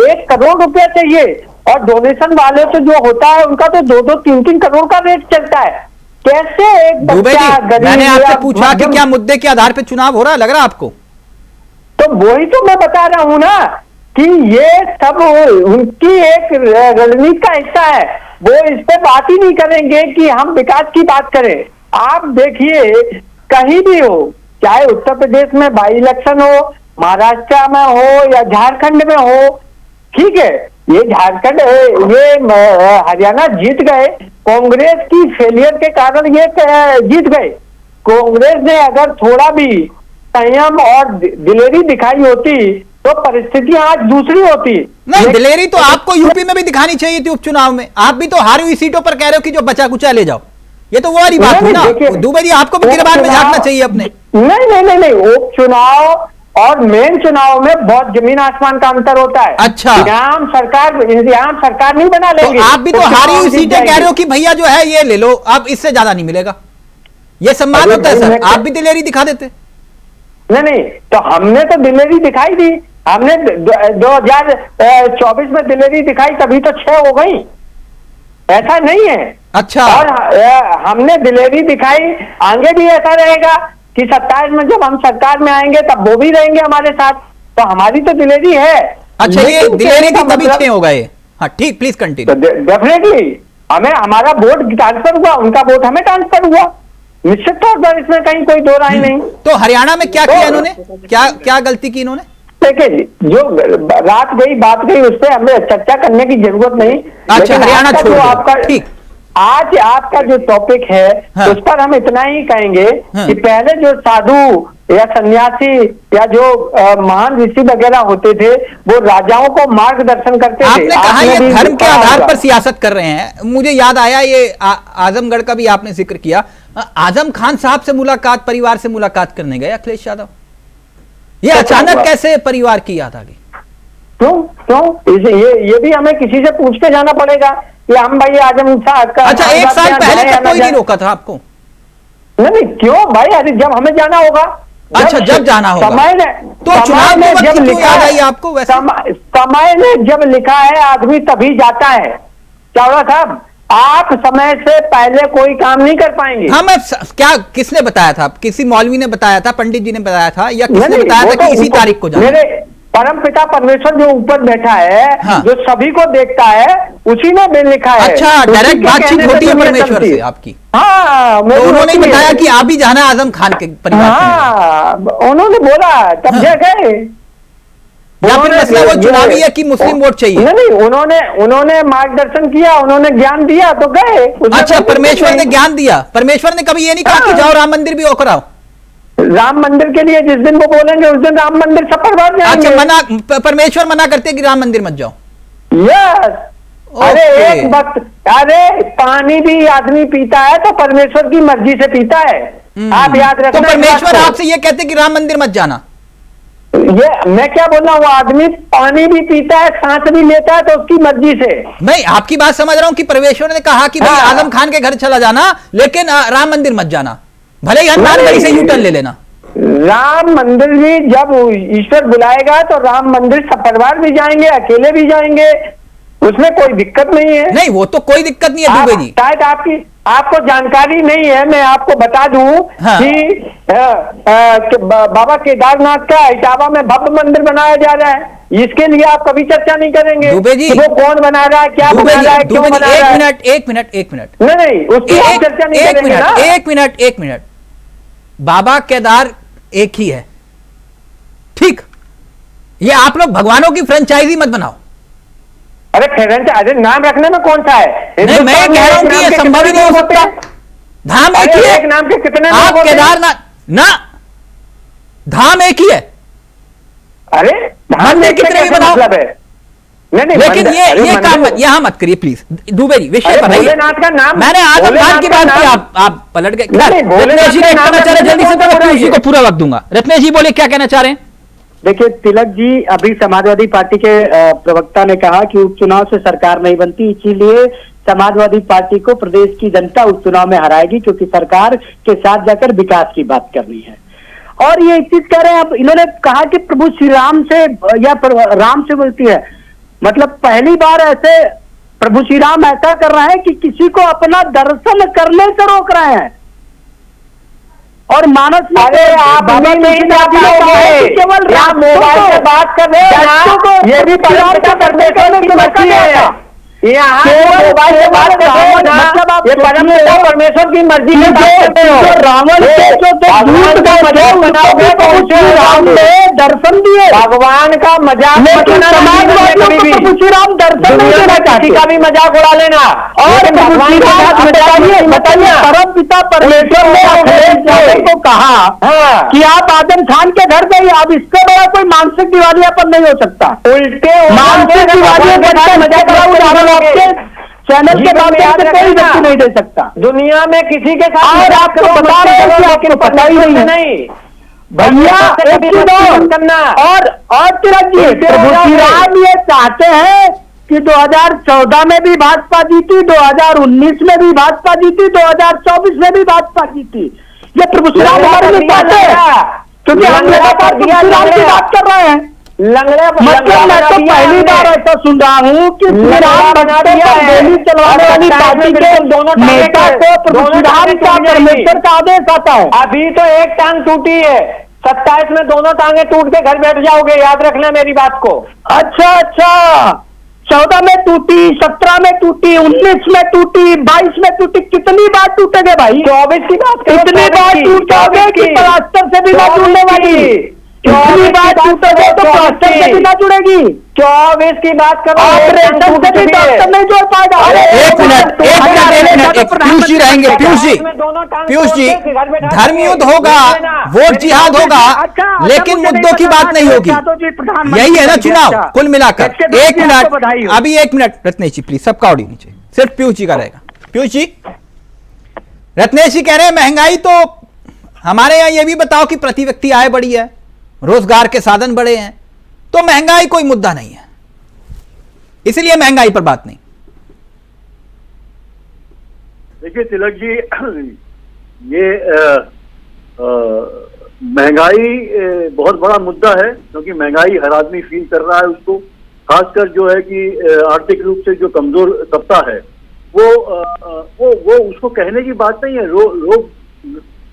1 करोड़ रुपया चाहिए और डोनेशन वाले तो जो होता है उनका तो 2-2, 3-3 करोड़ का रेट चलता है। कैसे एक बच्चा गरीब, मैंने आपसे पूछा कि क्या मुद्दे के आधार पर चुनाव हो रहा है, लग रहा है आपको? तो वही तो मैं बता रहा हूं ना कि ये सब उनकी एक रणनीति का हिस्सा है। वो इस पे बात ही नहीं करेंगे कि हम विकास की बात करें। आप देखिए कहीं भी हो, चाहे उत्तर प्रदेश में बाई इलेक्शन हो, महाराष्ट्र में हो या झारखंड में हो, ठीक है, ये झारखंड, ये हरियाणा जीत गए कांग्रेस की फेलियर के कारण, ये जीत गए। कांग्रेस ने अगर थोड़ा भी संयम और दिलेरी दिखाई होती तो परिस्थितियां आज दूसरी होती। नहीं, दिलेरी तो आपको यूपी में भी दिखानी चाहिए थी उपचुनाव में। आप भी तो हारी हुई सीटों पर कह रहे हो कि जो बचा कुचा ले जाओ, ये तो वो वाली बात है ना। दुबे जी, आपको भी गिरबान में झांकना चाहिए अपने। नहीं, उपचुनाव और मेन चुनाव में बहुत जमीन आसमान का अंतर होता है। अच्छा, यहाँ सरकार नहीं बना लेंगे। तो आप भी तो हारी हुई सीटें कह रहे हो कि भैया जो है ये ले लो, अब इससे ज्यादा नहीं मिलेगा, ये सम्मान होता है सर। आप भी दिलेरी दिखा देते। नहीं, तो हमने तो दिलेरी दिखाई दी, हमने 2024 में दिलेरी दिखाई, तभी तो 6 हो गई, ऐसा नहीं है। अच्छा, और हमने दिलेरी दिखाई, आगे भी ऐसा रहेगा। कि 27 में जब हम सरकार में आएंगे तब वो भी रहेंगे हमारे साथ, तो हमारी तो दिलेरी है। अच्छा, ये लेकिन दिलेरी कहने थी का तभी मतलब- 6 हो गए। हाँ ठीक, प्लीज कंटिन्यू। डेफिनेटली हमें हमारा वोट ट्रांसफर हुआ, उनका वोट हमें ट्रांसफर हुआ, निश्चित तौर पर इसमें कहीं कोई दो राय नहीं। तो हरियाणा में क्या किया इन्होंने, क्या क्या गलती की इन्होंने? देखिए, जो रात गई बात गई उस पर हमें चर्चा करने की जरूरत नहीं। अच्छा, लेकिन हरियाणा आज का छोड़ जो दो, आपका ठीक। आज आपका जो टॉपिक है, हाँ। उस पर हम इतना ही कहेंगे हाँ। कि पहले जो साधु या सन्यासी या जो महान ऋषि वगैरह होते थे, वो राजाओं को मार्गदर्शन करते थे। आपने कहा आपने ये भी धर्म के पढ़ा आधार होगा। पर सियासत कर रहे हैं। मुझे याद आया ये आजमगढ़ का भी आपने जिक्र किया। आजम खान साहब से मुलाकात, परिवार से मुलाकात करने गए अखिलेश यादव। ये अचानक कैसे परिवार की याद आ गई? क्यों ये भी हमें किसी से पूछ के जाना पड़ेगा कि हम भाई आजम साहब का। अच्छा, एक साल पहले तक कोई नहीं रोका था आपको? नहीं, क्यों भाई, अरे जब हमें जाना होगा। अच्छा, जब जाना होगा। समय ने तो चुनाव में जब लिखा है आपको, वैसे समय ने जब लिखा है आदमी तभी जाता है। चावड़ा साहब, आप समय से पहले कोई काम नहीं कर पाएंगे। हाँ, मैं क्या, किसने बताया था? किसी मौलवी ने बताया था, पंडित जी ने बताया था, या किसने नहीं, बताया वो था तो कि इसी ऊपर- तारीख को जाना? मेरे परम पिता परमेश्वर जो ऊपर बैठा है, हाँ। जो सभी को देखता है, उसी ने भी लिखा है। अच्छा, उसी डायरेक्ट के बातचीत कहने होती है दुनिया परमेश्वर चलती से है। आपकी? हाँ, तो उन्होंने ही बताया कि आप भी जाना आजम खान के परिवार से? हाँ, उन्होंने बोला तब हाँ। गए। या फिर मसला वो चुनावी है कि मुस्लिम वोट चाहिए? नहीं, उन्होंने मार्गदर्शन किया, उन्होंने ज्ञान दिया तो गए। अच्छा, परमेश्वर ने ज्ञान दिया। परमेश्वर ने कभी ये नहीं कहा कि हाँ। जाओ राम मंदिर भी होकर आओ? राम मंदिर के लिए जिस दिन वो बोलेंगे उस दिन राम मंदिर सफरवार जाएंगे। अच्छा, परमेश्वर मना करते हैं कि राम मंदिर मत जाओ? यस। अरे ओके। एक वक्त, अरे पानी भी आदमी पीता है तो परमेश्वर की मर्जी से पीता है। आप याद रखना। तो इस बात परमेश्वर को। आपसे ये कहते हैं कि राम मंदिर मत जाना? ये मैं क्या बोल रहा हूँ, आदमी पानी भी पीता है, सांस भी लेता है तो उसकी मर्जी से। मैं आपकी बात समझ रहा हूं कि परमेश्वर ने कहा कि भाई हाँ। आजम खान के घर चला जाना, लेकिन राम मंदिर मत जाना, भले ही हनुमानगढ़ी से यूटर्न ले लेना। राम मंदिर भी जब ईश्वर बुलाएगा तो राम मंदिर सपरिवार भी जाएंगे, अकेले भी जाएंगे, उसमें कोई दिक्कत नहीं है। नहीं, वो तो कोई दिक्कत नहीं है दुबे जी। शायद आपको जानकारी नहीं है, मैं आपको बता दूं हाँ। कि बाबा केदारनाथ का इटावा में भव्य मंदिर बनाया जा रहा है। इसके लिए आप कभी चर्चा नहीं करेंगे दुबे जी, कि वो कौन बना रहा है, क्या बना रहा है, क्यों बना रहा है। एक मिनट नहीं, उसकी आप चर्चा नहीं करेंगे ना। एक मिनट। बाबा केदार एक ही है, ठीक? ये आप लोग भगवानों की फ्रेंचाइजी मत बनाओ। अरे नाम रखने में कौन सा है? नहीं, मैं कह रहा हूं कि ये संभव ही नहीं हो सकता। धाम एक ही है। एक नाम के कितने आप लोग होते हैं? केदारनाथ ना, धाम एक ही है। अरे मंदिर कितने भी बनाओ। मतलब है? नहीं, लेकिन मंदिर- ये अरे काम मंदिर- मत, यहां मत करिए प्लीज दुबे जी, विषय अरे पर रहिए। भोलेनाथ का नाम, मैंने आजम खान भोलेनाथ की का बात की, नाम- आप पलट गए। नहीं, भोलेनाथ रत्नेश जी का ने नाम कहना चाह रहे, जल्दी से कौन मैं उसी को पूरा वक्त दूंगा। रत्नेश जी बोले, क्या कहना चाह रहे हैं? देखिए तिलक जी, अभी समाजवादी पार्टी के प्रवक्ता ने कहा कि उपचुनाव से सरकार नहीं बनती, इसीलिए समाजवादी पार्टी को प्रदेश की जनता उपचुनाव में हराएगी, क्योंकि सरकार के साथ जाकर विकास की बात करनी है। और ये एक चीज कह रहे हैं, अब इन्होंने कहा कि प्रभु श्री राम से या राम से बोलती है, मतलब पहली बार ऐसे प्रभु श्री राम ऐसा कर रहे हैं कि किसी को अपना दर्शन करने से रोक रहे हैं। और मानस में अरे आप बाबा नहीं तुलसीदास जी ने कहा है कि केवल आप मोबाइल से बात कर रहे हैं ना, ये भी परमपिता परमेश्वर की मर्जी है। यहाँ मोबाइल से बात कर रहे हो ना, ये परमपिता परमेश्वर की मर्जी से बात करते हो। रावण के जो भगवान का मजाक बनाओगे तो उसे राम ने दर्शन दिए, भगवान का मजाक प्रभु श्री राम दर्शन नहीं देना किसी चाहते। का भी मजाक उड़ा लेना। और भगवान के साथ बताइए, परम पिता परमेश्वर ने अखिलेश यादव को कहा हाँ, कि आप आजम खान के घर गए, अब इससे बड़ा कोई मानसिक दिवालियापन नहीं हो सकता। उल्टे मानसिक दिवालियापन मजाक उदाहरण आपके चैनल के माध्यम से कोई व्यक्ति नहीं दे सकता। दुनिया में किसी के साथ और आपको बता रहे हैं कि आपको पता ही नहीं है। नहीं भैया एक चीज और करना। और तिलक जी, प्रभु श्री राम ये चाहते हैं कि 2014 में भी भाजपा जीती, 2019 में भी भाजपा जीती, 2024 में भी भाजपा जीती। ये प्रभु श्री राम हमारे लिए चाहते हैं, क्योंकि हम लगातार प्रभु श्री राम की बात कर रहे हैं। लंगड़े मतलब मैं तो पहली बार ऐसा सुन रहा हूँ कि गोली चलवाने वाली पार्टी के नेता को पृथ्वीराज का परमेश्वर का आदेश आता है। अभी तो एक टांग टूटी है, 27 में दोनों टांगे टूट के घर बैठ जाओगे, याद रखना मेरी बात को। अच्छा 14 में टूटी, 17 में टूटी, 19 में टूटी, 22 में टूटी, कितनी बार टूटेगे भाई? 24 की बात करो, कितनी बार टूटोगे कि प्लास्टर से भी ना जुड़ने वाली? कितनी बार टूटोगे तो प्लास्टर से भी ना जुड़ेगी? 24 की बात करो, ऑपरेशन से भी डॉक्टर नहीं जोड़ पाएगा। एक मिनट पीयूष जी रहेंगे। पीयूष जी धर्म युद्ध होगा, वोट जिहाद होगा, लेकिन मुद्दों की बात नहीं होगी। यही है ना चुनाव कुल मिलाकर। एक मिनट, अभी 1 मिनट रत्नेश जी प्लीज, सबका ऑडियो नीचे, सिर्फ पीयूष जी का रहेगा। पीयूष जी, रत्नेश जी कह रहे हैं महंगाई तो हमारे यहां, ये भी बताओ कि प्रति व्यक्ति आय बढ़ी है, रोजगार के साधन बढ़े हैं, तो महंगाई कोई मुद्दा नहीं है, इसलिए महंगाई पर बात नहीं। देखिए तिलक जी, ये महंगाई बहुत बड़ा मुद्दा है, क्योंकि महंगाई हर आदमी फील कर रहा है उसको। खासकर जो है कि आर्थिक रूप से जो कमजोर तबका है वो उसको कहने की बात नहीं है।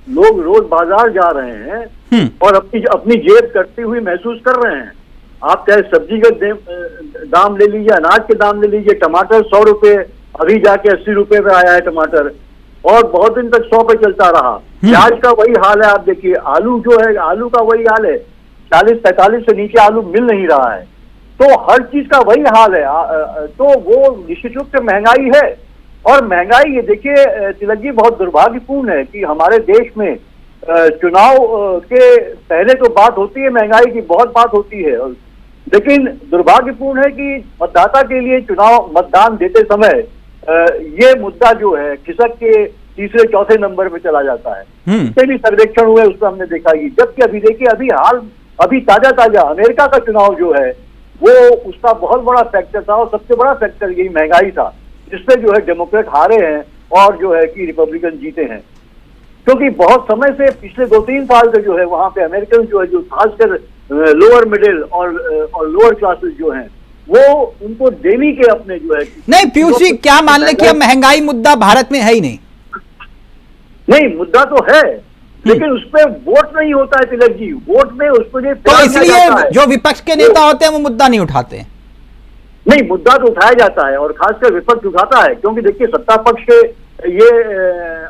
लोग रोज बाजार जा रहे हैं और अपनी जेब कटती हुई महसूस कर रहे हैं। आप चाहे सब्जी का दाम ले लीजिए, अनाज के दाम ले लीजिए। टमाटर 100 रुपए, अभी जाके 80 रुपए पे आया है टमाटर, और बहुत दिन तक 100 पे चलता रहा। प्याज का वही हाल है, आप देखिए। आलू जो है, आलू का वही हाल है, 40-45 से नीचे आलू मिल नहीं रहा है। तो हर चीज का वही हाल है। तो वो निश्चित रूप से महंगाई है। और महंगाई, ये देखिए तिलक जी, बहुत दुर्भाग्यपूर्ण है कि हमारे देश में चुनाव के पहले तो बात होती है महंगाई की, बहुत बात होती है, लेकिन दुर्भाग्यपूर्ण है कि मतदाता के लिए चुनाव मतदान देते समय ये मुद्दा जो है खिसक के तीसरे चौथे नंबर पे चला जाता है। जितने भी सर्वेक्षण हुए उसमें हमने देखा कि जबकि अभी देखिए अभी ताजा अमेरिका का चुनाव जो है वो उसका बहुत बड़ा फैक्टर था, और सबसे बड़ा फैक्टर यही महंगाई था, जिससे जो है डेमोक्रेट हारे हैं और जो है कि रिपब्लिकन जीते हैं। क्योंकि बहुत समय से पिछले 2-3 साल से जो है वहां पे अमेरिकन जो है, जो खासकर लोअर मिडिल और लोअर क्लासेस जो हैं, वो उनको देवी के अपने जो है। नहीं पीयूष जी, क्या मान लें कि अब महंगाई मुद्दा भारत में है ही नहीं? नहीं, मुद्दा तो है, लेकिन उस पर वोट नहीं होता है तिलक जी। वोट में उस पर तो इसलिए जो विपक्ष के नेता होते हैं वो मुद्दा नहीं उठाते। नहीं, मुद्दा तो उठाया जाता है, और खासकर विपक्ष उठाता है, क्योंकि देखिए सत्ता पक्ष के ये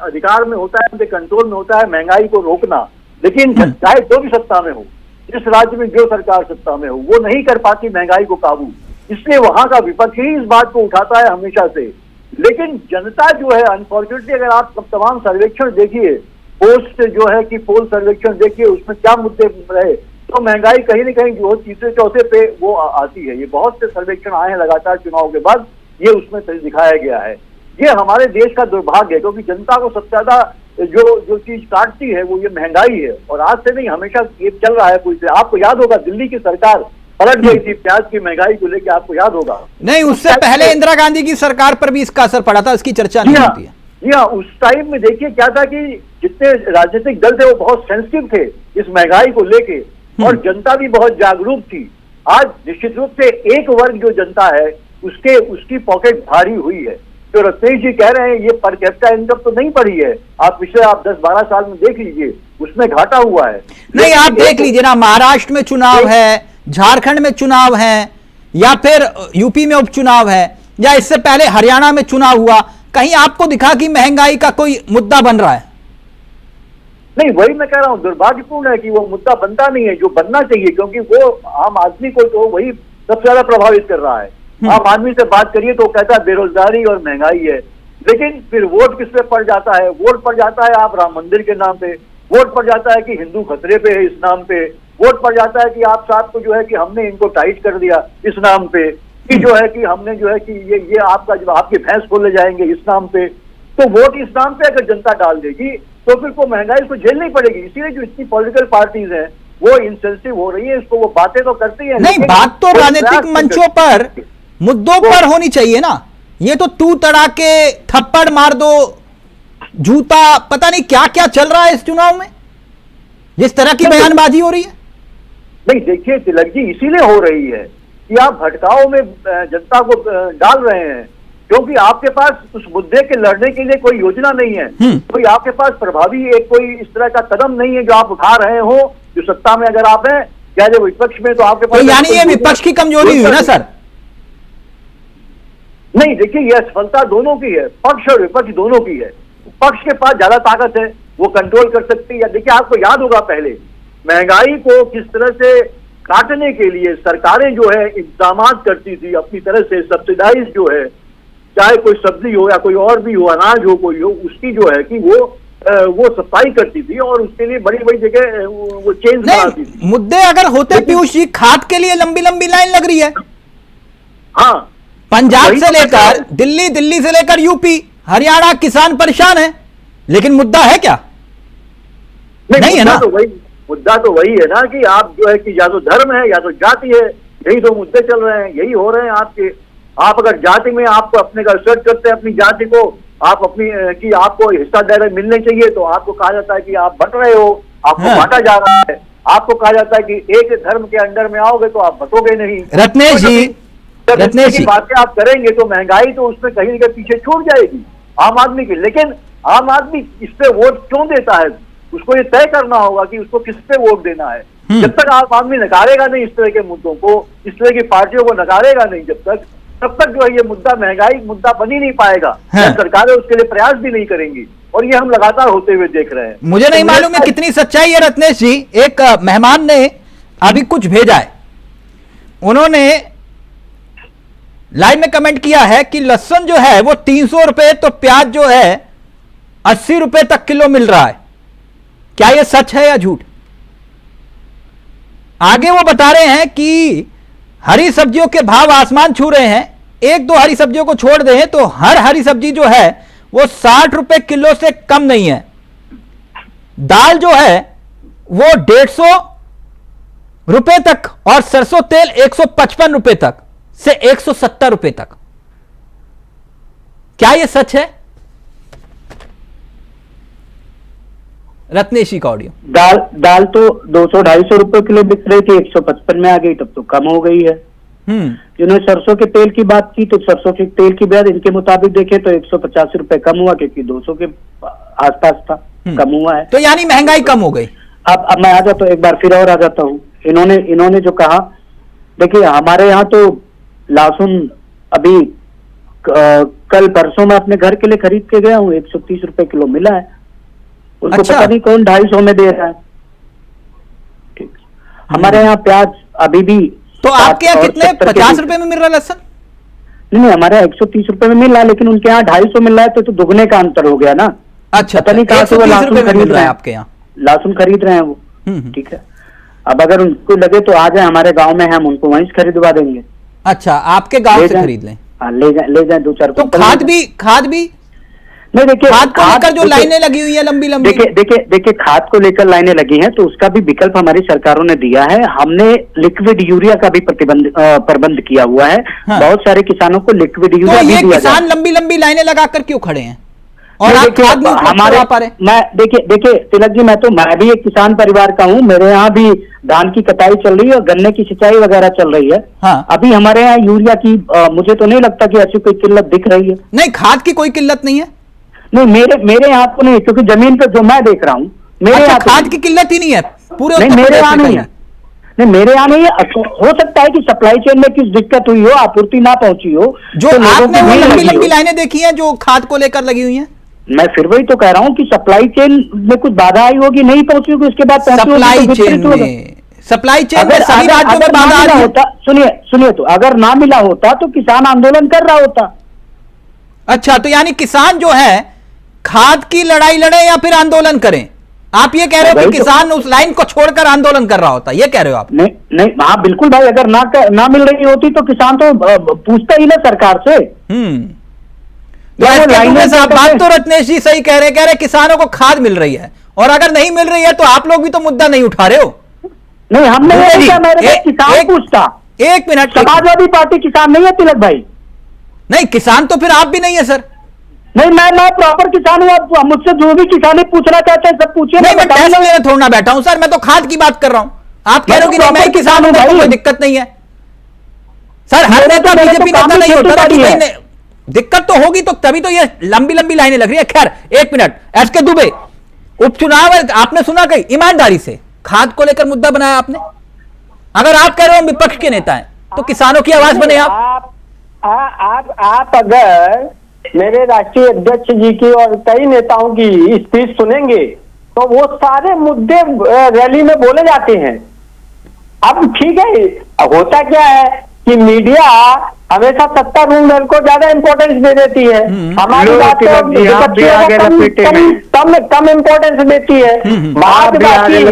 अधिकार में होता है, उनके कंट्रोल में होता है महंगाई को रोकना। लेकिन चाहे जो भी सत्ता में हो, जिस राज्य में जो सरकार सत्ता में हो, वो नहीं कर पाती महंगाई को काबू। इसलिए वहां का विपक्ष ही इस बात को उठाता है हमेशा से। लेकिन जनता जो है, अनफॉर्चुनेटली, अगर आप तमाम सर्वेक्षण देखिए, पोस्ट जो है कि पोल सर्वेक्षण देखिए, उसमें क्या मुद्दे रहे, तो महंगाई कहीं न कहीं जो तीसरे चौथे पे वो आती है। ये बहुत से सर्वेक्षण आए हैं लगातार चुनाव के बाद, ये उसमें दिखाया गया है। ये हमारे देश का दुर्भाग्य है, क्योंकि जनता को सबसे ज्यादा जो चीज काटती है वो ये महंगाई है। और आज से नहीं, हमेशा ये चल रहा है। कोई से आपको याद होगा, दिल्ली की सरकार पलट गई थी प्याज की महंगाई को लेकर, आपको याद होगा। नहीं, उससे पहले इंदिरा गांधी की सरकार पर भी इसका असर पड़ा था, इसकी चर्चा नहीं होती है। जी हाँ, उस टाइम में देखिए क्या था कि जितने राजनीतिक दल थे वो बहुत सेंसिटिव थे इस महंगाई को लेके, और जनता भी बहुत जागरूक थी। आज निश्चित रूप से एक वर्ग जो जनता है उसकी पॉकेट भारी हुई है। तो रत्नेश जी कह रहे हैं ये पर कैपिटा इनकम तो नहीं बढ़ी है। आप पिछले 10-12 साल में देख लीजिए, उसमें घाटा हुआ है। नहीं, आप देख लीजिए ना, महाराष्ट्र में चुनाव है, झारखंड में चुनाव है, या फिर यूपी में उपचुनाव है, या इससे पहले हरियाणा में चुनाव हुआ, कहीं आपको दिखा कि महंगाई का कोई मुद्दा बन रहा है? नहीं, वही मैं कह रहा हूं, दुर्भाग्यपूर्ण है कि वो मुद्दा बनता नहीं है जो बनना चाहिए, क्योंकि वो आम आदमी को तो वही सबसे ज्यादा प्रभावित कर रहा है। आम आदमी से बात करिए तो कहता है बेरोजगारी और महंगाई है, लेकिन फिर वोट किस पे पड़ जाता है? वोट पड़ जाता है आप राम मंदिर के नाम पे, वोट पड़ जाता है कि हिंदू खतरे पे है इस नाम पे, वोट पड़ जाता है कि आप साहब को जो है कि हमने इनको टाइट कर दिया इस नाम पे, कि जो है कि हमने जो है कि ये आपका जो आपकी भैंस खोले जाएंगे इस नाम पे। तो वोट इस नाम पे अगर जनता डाल देगी तो फिर को महंगाई को झेलनी पड़ेगी। इसीलिए जो इतनी पॉलिटिकल पार्टीज हैं वो इंसेंसिटिव हो रही है इसको, वो बातें तो करती है। नहीं, बात तो राजनीतिक मंचों पर मुद्दों पर होनी चाहिए ना। ये तो तू तड़ा के थप्पड़ मार दो, जूता, पता नहीं क्या क्या चल रहा है इस चुनाव में, जिस तरह की बयानबाजी हो रही है। नहीं देखिए तिलक जी, इसीलिए हो रही है कि आप भटकाव में जनता को डाल रहे हैं, क्योंकि आपके पास उस मुद्दे के लड़ने के लिए कोई योजना नहीं है, कोई आपके पास प्रभावी एक कोई इस तरह का कदम नहीं है जो आप उठा रहे हो। जो सत्ता में अगर आप हैं या जो विपक्ष में, तो आपके पास तो यानी ये विपक्ष की कमजोरी हुई ना सर? नहीं देखिए, यह असफलता दोनों की है, पक्ष और विपक्ष दोनों की है। पक्ष के पास ज्यादा ताकत है, वो कंट्रोल कर सकती है। देखिए आपको याद होगा पहले महंगाई को किस तरह से काटने के लिए सरकारें जो है इंतजाम करती थी अपनी तरह से, सब्सिडाइज जो है, चाहे कोई सब्जी हो या कोई और भी हो, अनाज हो कोई हो, उसकी जो है कि वो सप्लाई करती थी और उसके लिए बड़ी बड़ी जगह वो चेंज बनाती थी। मुद्दे अगर होते पीयूष जी, खाद के लिए लंबी लंबी लाइन लग रही है। हाँ, पंजाब से लेकर दिल्ली, दिल्ली से लेकर यूपी, हरियाणा किसान परेशान है, लेकिन मुद्दा है क्या? नहीं है ना। मुद्दा तो वही है ना कि आप जो है कि या तो धर्म है या तो जाति है, यही दो मुद्दे चल रहे हैं, यही हो रहे हैं आपके। आप अगर जाति में आपको अपने का सर्च करते हैं अपनी जाति को, आप अपनी कि आपको हिस्सा दायरा मिलने चाहिए, तो आपको कहा जाता है कि आप बट रहे हो, आपको बांटा जा रहा है। आपको कहा जाता है कि एक धर्म के अंडर में आओगे तो आप बटोगे नहीं। रत्नेश जी, बातें आप करेंगे तो महंगाई तो उसमें कहीं ना पीछे छूट जाएगी आम आदमी की। लेकिन आम आदमी इस पे वोट क्यों देता है, उसको ये तय करना होगा कि उसको किस पे वोट देना है। जब तक आम आदमी नकारेगा नहीं इस तरह के मुद्दों को, इस तरह की पार्टियों को नकारेगा नहीं तब तक जो है ये मुद्दा महंगाई मुद्दा बन ही नहीं पाएगा। सरकारें उसके लिए प्रयास भी नहीं करेंगी, और ये हम लगातार होते हुए देख रहे हैं। मुझे नहीं मालूम है कितनी सच्चाई है रत्नेश जी। एक मेहमान ने अभी कुछ भेजा है, उन्होंने लाइव में कमेंट किया है कि लहसुन जो है वो 300 रुपए, तो प्याज जो है 80 रुपए तक किलो मिल रहा है। क्या यह सच है या झूठ? आगे वो बता रहे हैं कि हरी सब्जियों के भाव आसमान छू रहे हैं, एक दो हरी सब्जियों को छोड़ दें तो हर हरी सब्जी जो है वो 60 रुपए किलो से कम नहीं है। दाल जो है वो 150 रुपए तक, और सरसों तेल 155 रुपए तक से 170 रुपए तक। क्या यह सच है? रत्नेशी का ऑडियो। दाल तो 200-250 रुपए किलो बिक रही थी, 155 में आ गई, तब तो कम हो गई है। जिन्होंने सरसों के तेल की बात की, तो सरसों के तेल की बात इनके मुताबिक देखे तो 185 रुपए कम हुआ, क्योंकि 200 के आसपास था, कम हुआ है। तो यानी महंगाई कम हो गई। अब मैं आ जाता हूँ, एक बार फिर और आ जाता हूँ। इन्होंने जो कहा, देखिए हमारे यहाँ तो लहसुन अभी कल परसों में अपने घर के लिए खरीद के गया हूँ, 130 रुपए किलो मिला है। उसको पता नहीं कौन 250 में दे रहा है। ठीक, हमारे यहाँ प्याज अभी भी, तो आपके यहाँ कितने 50 रुपए में मिल रहा है लहसुन? नहीं, हमारे यहाँ 130 रुपए में मिल रहा है, लेकिन उनके यहाँ 250 मिल रहा है, तो दुगने का अंतर हो गया ना। अच्छा, पता नहीं कहाँ से वो लहसुन खरीद रहे हैं, आपके यहाँ लहसुन खरीद रहे हैं वो। ठीक है, अब अगर उनको लगे तो आ जाए हमारे गाँव में, हम उनको वहीं से खरीदवा देंगे। अच्छा, आपके गाँव से खरीद लें? हाँ, ले जाए 2-4। तो खाद भी नहीं, देखिए खाद को लेकर जो लाइनें लगी हुई है लंबी लंबी, देखिए खाद को लेकर लाइनें लगी हैं, तो उसका भी विकल्प हमारी सरकारों ने दिया है। हमने लिक्विड यूरिया का भी प्रबंध किया हुआ है। हाँ। बहुत सारे किसानों को लिक्विड यूरिया भी दिया जाए। किसान लंबी लंबी लाइनें लगाकर क्यों खड़े हैं और आप खाद नहीं हमारे पा रहे? मैं देखिए तिलक जी, मैं भी एक किसान परिवार का हूँ। मेरे यहाँ भी धान की कटाई चल रही है और गन्ने की सिंचाई वगैरह चल रही है। हाँ। अभी हमारे यहाँ यूरिया की मुझे तो नहीं लगता कि ऐसी कोई किल्लत दिख रही है। नहीं, खाद की कोई किल्लत नहीं है। नहीं, मेरे यहाँ तो नहीं, क्योंकि जमीन पे जो मैं देख रहा हूँ मेरे यहाँ खाद की किल्लत ही नहीं है पूरे। नहीं, मेरे यहाँ नहीं है। नहीं, मेरे यहाँ नहीं है। हो सकता है कि सप्लाई चेन में कुछ दिक्कत हुई हो, आपूर्ति ना पहुंची हो। जो आपने वो लंबी लंबी लाइनें देखी हैं जो खाद को लेकर लगी हुई हैं, मैं फिर वही तो कह रहा हूँ कि सप्लाई चेन में कुछ बाधा आई होगी, नहीं पहुंची होगी, उसके बाद सप्लाई चेन में सभी राज्यों में बाधा आ रही होता। सुनिए तो अगर ना मिला होता तो किसान आंदोलन कर रहा होता। अच्छा, तो यानी किसान जो है खाद की लड़ाई लड़े या फिर आंदोलन करें? आप ये कह रहे हो कि किसान उस लाइन को छोड़कर आंदोलन कर रहा होता, ये कह रहे हो आप? नहीं, हाँ बिल्कुल भाई, अगर ना मिल रही होती तो किसान तो पूछता ही ना सरकार से। बात तो रत्नेश जी सही कह रहे किसानों को खाद मिल रही है, और अगर नहीं मिल रही है तो आप लोग भी तो मुद्दा नहीं उठा रहे हो। नहीं, हमने किसान पूछता। एक मिनट, समाजवादी पार्टी किसान नहीं है तिलक भाई। नहीं, किसान तो फिर आप भी नहीं है सर। नहीं, मैं प्रॉपर किसान हूँ। मुझसे जो भी किसानी पूछना चाहते हैं सब पूछिए। नहीं, मैं टैक्स लेने थोड़ा ना बैठा हूं सर, मैं तो खाद की बात कर रहा हूं। आप कह रहे हो कि नहीं मैं किसान हूं, कोई दिक्कत नहीं है। सर हर नेता बीजेपी नेता नहीं होता ना, दिक्कत तो होगी तो तभी तो ये लंबी लंबी लाइनें लग रही है। खैर एक मिनट, एसके दुबे, उपचुनाव है, आपने सुना कहीं ईमानदारी से खाद को लेकर मुद्दा बनाया आपने? अगर आप कह रहे हो विपक्ष के नेता हैं तो किसानों की आवाज बने आप अगर मेरे राष्ट्रीय अध्यक्ष जी की और कई नेताओं की स्पीच सुनेंगे तो वो सारे मुद्दे रैली में बोले जाते हैं। अब ठीक है, होता क्या है कि मीडिया हमेशा सत्तारूढ़ दल को ज्यादा इंपॉर्टेंस दे देती है, हमारी बात कम इंपॉर्टेंस देती है। बात बाकी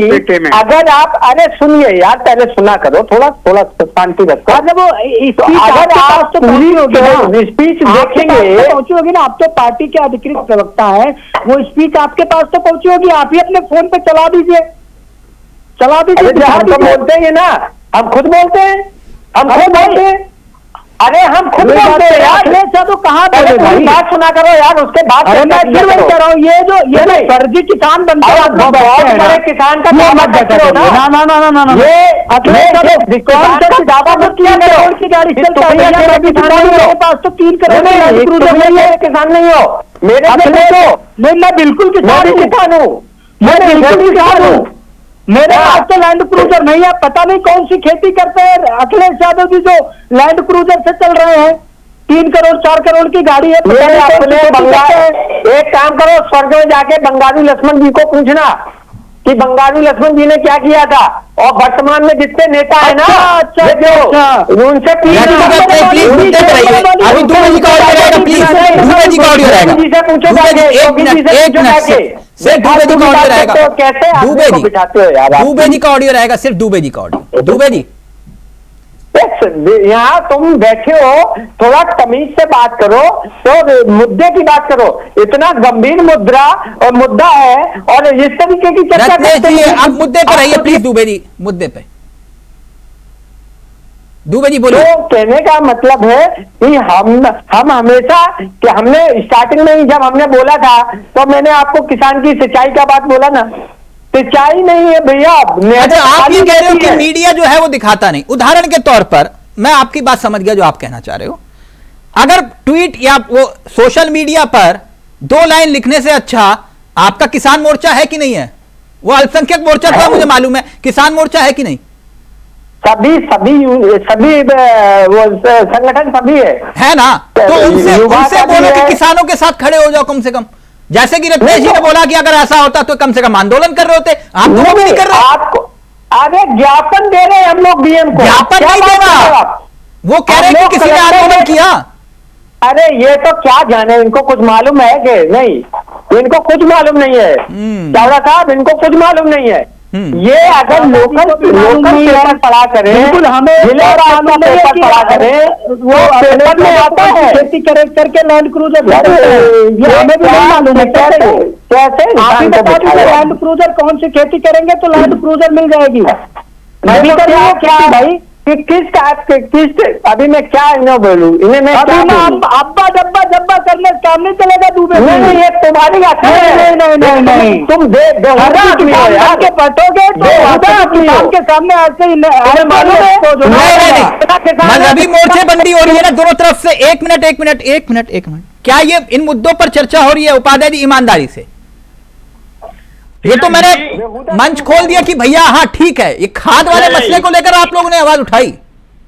अगर आप, अरे सुनिए यार, पहले सुना करो, थोड़ा शांति रखो। अगर आप पूरी स्पीच देखेंगे पहुंची होगी ना, आप तो पार्टी के अधिकृत प्रवक्ता है, वो स्पीच आपके पास तो पहुंची होगी, आप ही अपने फोन पे चला दीजिए। हम तो बोलते हैं ना, हम खुद बोलते हैं, अरे हम खुद बोलते हैं यार। तो कहाँ बात सुना करो यार, उसके बाद मैं फिर वही कह रहा हूँ, ये फर्जी किसान बनते हैं, बहुत बड़े किसान का ना, ये ज्यादा मत किया करोड़ की गाड़ी चलता है, मेरे पास तो 3 करोड़ किसान नहीं हो, मेरे मैं बिल्कुल किसान हूँ, मैं बिल्कुल किसान हूँ। मेरे पास तो लैंड क्रूजर नहीं है, पता नहीं कौन सी खेती करते हैं अखिलेश यादव जी जो लैंड क्रूजर से चल रहे हैं। 3 करोड़ 4 करोड़ की गाड़ी है। एक काम करो, स्वर्ग में जाके बंगाली लक्ष्मण जी को पूछना कि बंगाली लक्ष्मण जी ने क्या किया था, और वर्तमान में जितने नेता है ना, उनसे प्लीज अभी दुबे जी का ऑडियो रहेगा, प्लीज दुबे जी का ऑडियो रहेगा, जी से पूछो, एक मिनट सिर्फ दुबे जी का ऑडियो रहेगा, दुबे जी का ऑडियो रहेगा, सिर्फ दुबे जी का ऑडियो। दुबे जी यहाँ तुम बैठे हो, थोड़ा तमीज से बात करो, तो मुद्दे की बात करो। इतना गंभीर मुद्दा है और इस तरीके की चर्चा करते हैं। आप मुद्दे पर आइए प्लीज, दुबे जी मुद्दे पे। दुबे जी बोलिए। तो कहने का मतलब है कि हम हमेशा, कि हमने स्टार्टिंग में ही जब हमने बोला था तो मैंने आपको किसान की सिंचाई का बात बोला ना, सिंचाई नहीं है भैया। अच्छा, आप ये कह रहे हो कि मीडिया जो है वो दिखाता नहीं। उदाहरण के तौर पर मैं आपकी बात समझ गया जो आप कहना चाह रहे हो। अगर ट्वीट या वो सोशल मीडिया पर 2 लाइन लिखने से अच्छा आपका किसान मोर्चा है कि नहीं है? वो अल्पसंख्यक मोर्चा था, मुझे मालूम है, किसान मोर्चा है कि नहीं? सभी वो संगठन सभी है ना? तो उनसे बोलो कि किसानों के साथ खड़े हो जाओ कम से कम। जैसे कि रत्नेश जी ने बोला कि अगर ऐसा होता तो कम से कम आंदोलन कर रहे होते, आप तो नहीं कर रहे। आपको अरे ज्ञापन दे रहे हैं हम लोग डीएम को, ज्ञापन नहीं देना, वो कह रहे हैं कि किसी ने आंदोलन किया। अरे ये तो क्या जाने, इनको कुछ मालूम है कि नहीं? इनको कुछ मालूम नहीं है चावड़ा साहब, इनको कुछ मालूम नहीं है। ये अगर लोकल पेपर पढ़ा करें, जिला पेपर पढ़ा करें, वो पेपर में आता है खेती करके लैंड क्रूजर, ये हमें भी नहीं मालूम है कैसे लैंड क्रूजर, कौन सी खेती करेंगे तो लैंड क्रूजर मिल जाएगी। क्या भाई किस टाइप के, किस अभी मैं क्या इन्हें बोलूं, इन्हें मैं अब्बा जब्बा करने काम नहीं चलेगा। दुबे नहीं, ये तुम्हारी नहीं, तुम के पटोगे तो के सामने ऐसे मजहबी मोर्चेबंदी हो रही है ना दोनों तरफ से। एक मिनट, क्या ये इन मुद्दों पर चर्चा हो रही है उपाध्याय जी ईमानदारी से? ये तो मैंने मंच खोल दिया कि भैया हाँ ठीक है, ये खाद वाले मसले को लेकर आप लोगों ने आवाज उठाई।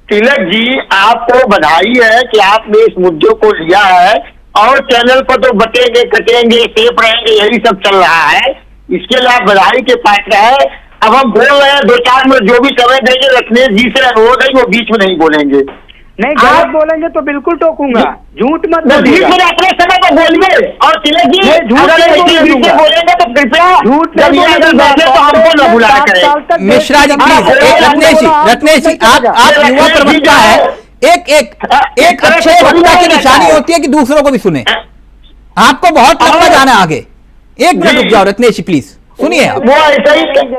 तिलक जी, आपको बधाई है कि आपने इस मुद्दे को लिया है, और चैनल पर तो बटेंगे कटेंगे सेफ रहेंगे यही सब चल रहा है, इसके लिए आप बधाई के पात्र है। अब हम बोल रहे हैं 2-4 मिनट जो भी समय देंगे, रत्नेश जी से अनुरोध है वो बीच में नहीं बोलेंगे। नहीं, गलत बोलेंगे तो बिल्कुल टोकूंगा, झूठ मत बीच में अपने समय पर बोलिए। और तिलक जी अगर बोलेंगे तो कृपया झूठ तो हमको न बुला करें। मिश्रा जी प्लीज, रत्नेश जी आप युवा प्रवक्ता है, एक अच्छे वक्ता की निशानी होती है कि दूसरों को भी सुने। आपको बहुत लंबा जाना है आगे, 1 मिनट रुक जाओ रत्नेश जी प्लीज, सुनिए। वो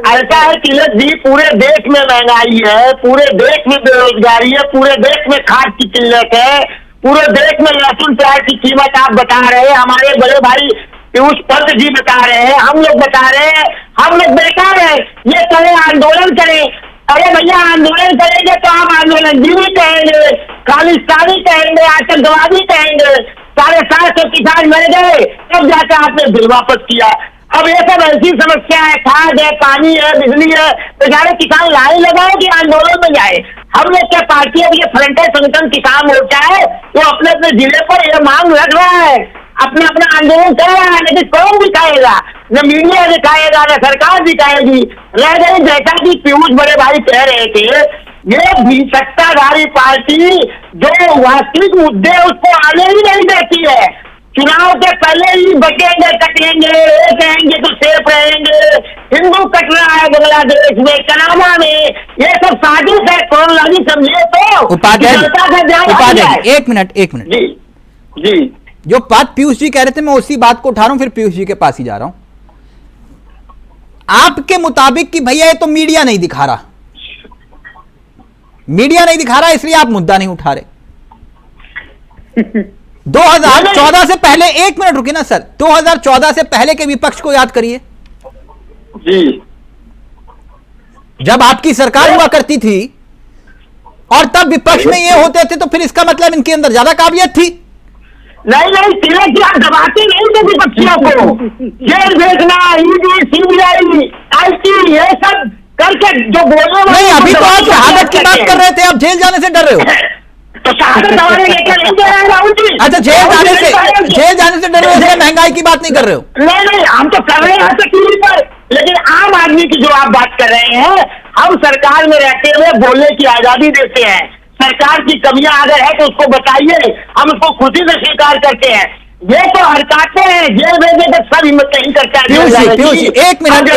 ऐसा है तिलक जी, पूरे देश में महंगाई है, पूरे देश में बेरोजगारी है, पूरे देश में खाद की किल्लत है, पूरे देश में लहसुन प्याज की कीमत आप बता रहे हैं, हमारे बड़े भाई पीयूष पंत जी बता रहे हैं, हम लोग बता रहे हैं, हम लोग बेकार है। ये कहें आंदोलन करें, अरे भैया आंदोलन करेंगे तो हम आंदोलन जीवी कहेंगे, खालिस्तानी कहेंगे, आतंकवादी कहेंगे। 750 किसान मर गए, तब जाकर आपने बिल वापस किया। अब ये सब ऐसी समस्या है, खाद है, पानी है, बिजली है, बेचारे किसान लाइन लगाए कि आंदोलन में जाए। हम लोग क्या पार्टी अब ये फ्रंटल संगठन किसान मोर्चा है, वो अपने अपने जिले पर ये मांग रख रहा है, अपना अपना आंदोलन कर रहा है, लेकिन कौन दिखाएगा? न मीडिया दिखाएगा, न सरकार दिखाएगी। रह गई जैसा कि पीयूष बड़े भाई कह रहे थे, ये भी सत्ताधारी पार्टी जो वास्तविक मुद्दे उसको आने ही नहीं देती है। चुनाव के पहले ही बटेंगे, कटेंगे, कहेंगे तो सेफ रहेंगे, हिंदू कट रहा है बांग्लादेश में, कनाडा में, ये सब साजिश है। कौन लगी समझिए तो उपाध्याय एक मिनट जी जी, जो बात पीयूष जी कह रहे थे मैं उसी बात को उठा रहा हूं, फिर पीयूष जी के पास ही जा रहा हूं। आपके मुताबिक कि भैया ये तो मीडिया नहीं दिखा रहा, मीडिया नहीं दिखा रहा इसलिए आप मुद्दा नहीं उठा रहे। 2014 से पहले, एक मिनट रुकिए ना सर, 2014 से पहले के विपक्ष को याद करिए जी, जब आपकी सरकार हुआ करती थी और तब विपक्ष में ये होते थे, तो फिर इसका मतलब इनके अंदर ज्यादा काबिलियत थी। नहीं तिलक जी, आप दबाते नहीं थे विपक्षियों को। जेल भेजना, ईडी, सीबीआई, आईटी, ये सब करके जो बोलने वाले, नहीं अभी तो आप शहादत की बात कर रहे थे, आप जेल जाने से डर रहे हो। तो शहादत हमारे लेकर नहीं दे रहे हैं राहुल जी। अच्छा, जेल जाने से डर रहे हो, इसलिए महंगाई की बात नहीं कर रहे हो। नहीं हम तो कर रहे हैं टीवी पर, लेकिन आम आदमी की जो आप बात कर रहे हैं, हम सरकार में रहते हुए बोलने की आजादी देते हैं। सरकार की कमियां अगर है तो उसको बताइए, हम उसको खुशी से स्वीकार करते हैं। ये तो हरकाते हैं, जेल भेजने तक सब हिम्मत नहीं करता है। पीयूष जी, एक मिनट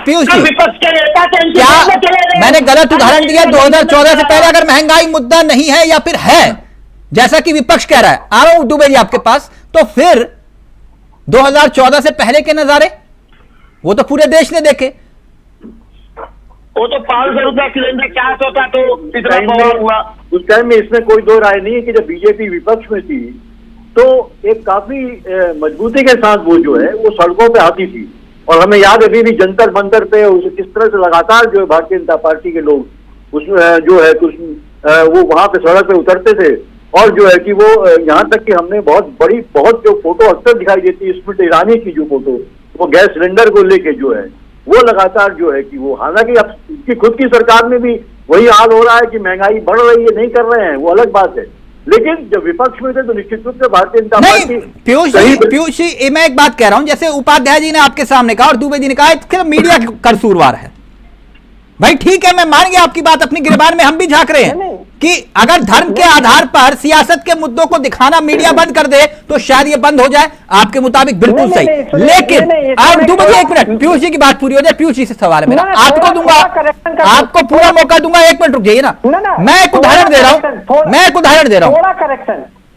पीयूष जी, विपक्ष के नेता क्या मैंने गलत उदाहरण दिया? 2014 से पहले अगर महंगाई मुद्दा नहीं है या फिर है, जैसा कि विपक्ष कह रहा है, आ रहा हूं दुबे जी आपके पास, तो फिर 2014 से पहले के नजारे वो तो पूरे देश ने देखे। वो तो 500 रुपया सिलेंडर 400 था तो इतना बवाल हुआ। उस टाइम में इसमें कोई दो राय नहीं है कि जब बीजेपी विपक्ष में थी तो एक काफी मजबूती के साथ वो जो है वो सड़कों पे आती थी। और हमें याद अभी भी जंतर मंतर पे उसे किस तरह से लगातार जो है भारतीय जनता पार्टी के लोग उसमें जो है कुछ वो वहां पे सड़क पे उतरते थे। और जो है कि वो यहाँ तक कि हमने बहुत जो फोटो अक्सर दिखाई देती है स्मृति ईरानी की जो फोटो, वो गैस सिलेंडर को लेके जो है वो लगातार जो है कि वो, हालांकि अब उसकी खुद की सरकार में भी वही हाल हो रहा है कि महंगाई बढ़ रही है, नहीं कर रहे हैं, वो अलग बात है। लेकिन जब विपक्ष में थे तो निश्चित रूप से भारतीय जनता पार्टी। पीयूष जी, मैं एक बात कह रहा हूं, जैसे उपाध्याय जी ने आपके सामने कहा और दुबे जी ने कहा मीडिया कसूरवार है। भाई ठीक है, मैं मान गया आपकी बात, अपनी गिरबान में हम भी झांक रहे हैं कि अगर धर्म के आधार पर सियासत के मुद्दों को दिखाना मीडिया बंद कर दे तो शायद ये बंद हो जाए, आपके मुताबिक बिल्कुल सही। लेकिन अब दुबे जी, एक मिनट, पीयूष जी की बात पूरी हो जाए। पीयूष जी से सवाल है मेरा, आपको दूंगा, आपको पूरा मौका दूंगा, एक मिनट रुक जाइए ना। मैं एक उदाहरण दे रहा हूं,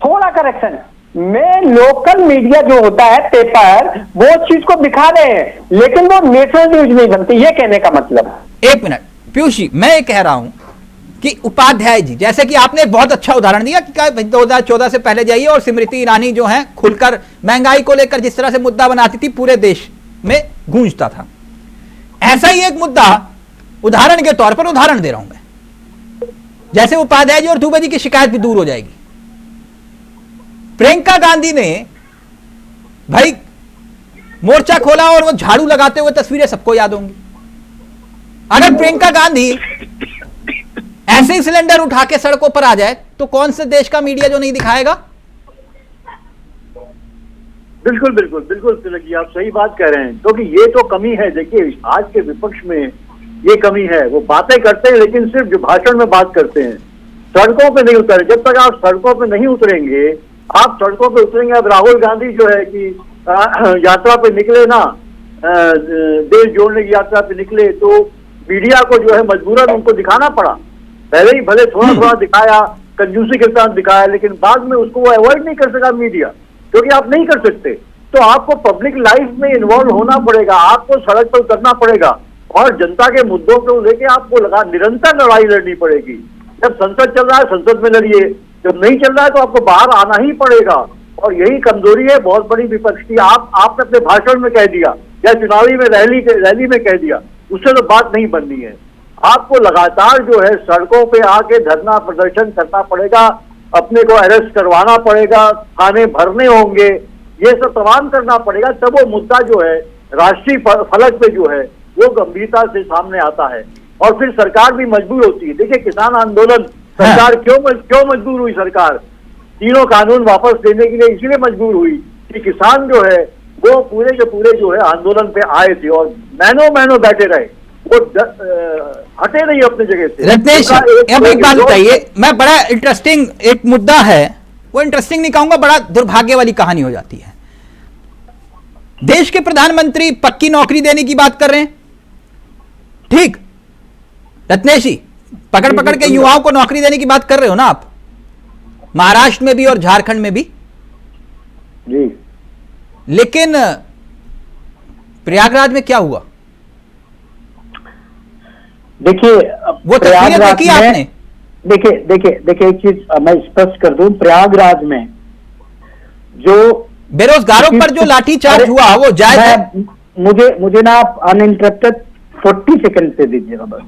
थोड़ा करेक्शन में लोकल मीडिया जो होता है पेपर, वो चीज को दिखा रहे हैं, लेकिन वो नेशनल न्यूज नहीं बनती, ये कहने का मतलब। एक मिनट पीयूष जी, मैं ये कह रहा हूं कि उपाध्याय जी, जैसे कि आपने बहुत अच्छा उदाहरण दिया कि 2014 से पहले जाइए और स्मृति ईरानी जो है खुलकर महंगाई को लेकर जिस तरह से मुद्दा बनाती थी पूरे देश में गूंजता था, ऐसा ही एक मुद्दा उदाहरण के तौर पर उदाहरण दे रहा हूं मैं, जैसे उपाध्याय जी और दुबे जी की शिकायत भी दूर हो जाएगी। प्रियंका गांधी ने भाई मोर्चा खोला और वो झाड़ू लगाते हुए तस्वीरें सबको याद होंगी। अगर प्रियंका गांधी ऐसे ही सिलेंडर उठा के सड़कों पर आ जाए तो कौन से देश का मीडिया जो नहीं दिखाएगा? बिल्कुल तिलक जी, आप सही बात कह रहे हैं, क्योंकि ये तो कमी है। देखिए आज के विपक्ष में ये कमी है, वो बातें करते हैं लेकिन सिर्फ जो भाषण में बात करते हैं, सड़कों पे नहीं उतरे। जब तक आप सड़कों पे नहीं उतरेंगे, आप सड़कों पे उतरेंगे। अब राहुल गांधी जो है कि यात्रा पे निकले ना, देश जोड़ने की यात्रा पे निकले, तो मीडिया को जो है मजबूरन उनको दिखाना पड़ा। पहले ही भले थोड़ा दिखाया, कंजूसी के साथ दिखाया, लेकिन बाद में उसको वो अवॉइड नहीं कर सका मीडिया, क्योंकि आप नहीं कर सकते। तो आपको पब्लिक लाइफ में इन्वॉल्व होना पड़ेगा, आपको सड़क पर उतरना पड़ेगा और जनता के मुद्दों को लेके आपको निरंतर लड़ाई लड़नी पड़ेगी। जब संसद चल रहा है संसद में लड़िए, जब नहीं चल रहा है तो आपको बाहर आना ही पड़ेगा। और यही कमजोरी है बहुत बड़ी विपक्ष की। आपने अपने भाषण में कह दिया या चुनावी में रैली में कह दिया, उससे तो बात नहीं बननी है। आपको लगातार जो है सड़कों पे आके धरना प्रदर्शन करना पड़ेगा, अपने को अरेस्ट करवाना पड़ेगा, थाने भरने होंगे, ये सब तमाम करना पड़ेगा, तब वो मुद्दा जो है राष्ट्रीय फलक पे जो है वो गंभीरता से सामने आता है और फिर सरकार भी मजबूर होती है। देखिए किसान आंदोलन सरकार क्यों मजबूर हुई? सरकार तीनों कानून वापस देने के लिए इसलिए मजबूर हुई कि किसान जो है वो पूरे के पूरे जो है आंदोलन पे आए थे और महीनों बैठे रहे, वो हटे नहीं अपनी जगह से। रत्नेश, अब एक बात बताइए, मैं बड़ा इंटरेस्टिंग एक मुद्दा है, वो इंटरेस्टिंग नहीं कहूंगा, बड़ा दुर्भाग्य वाली कहानी हो जाती है। देश के प्रधानमंत्री पक्की नौकरी देने की बात कर रहे हैं, ठीक रत्नेश जी, पकड़ के युवाओं को नौकरी देने की बात कर रहे हो ना आप, महाराष्ट्र में भी और झारखंड में भी जी। लेकिन प्रयागराज में क्या हुआ? देखिए वो तस्वीरें देखी आपने? देखिए एक चीज मैं स्पष्ट कर दूं, प्रयागराज में जो बेरोजगारों पर जो लाठीचार्ज हुआ वो जायज है? मुझे ना आप अनइंटरप्टेड 40 सेकंड से दीजिएगा बस।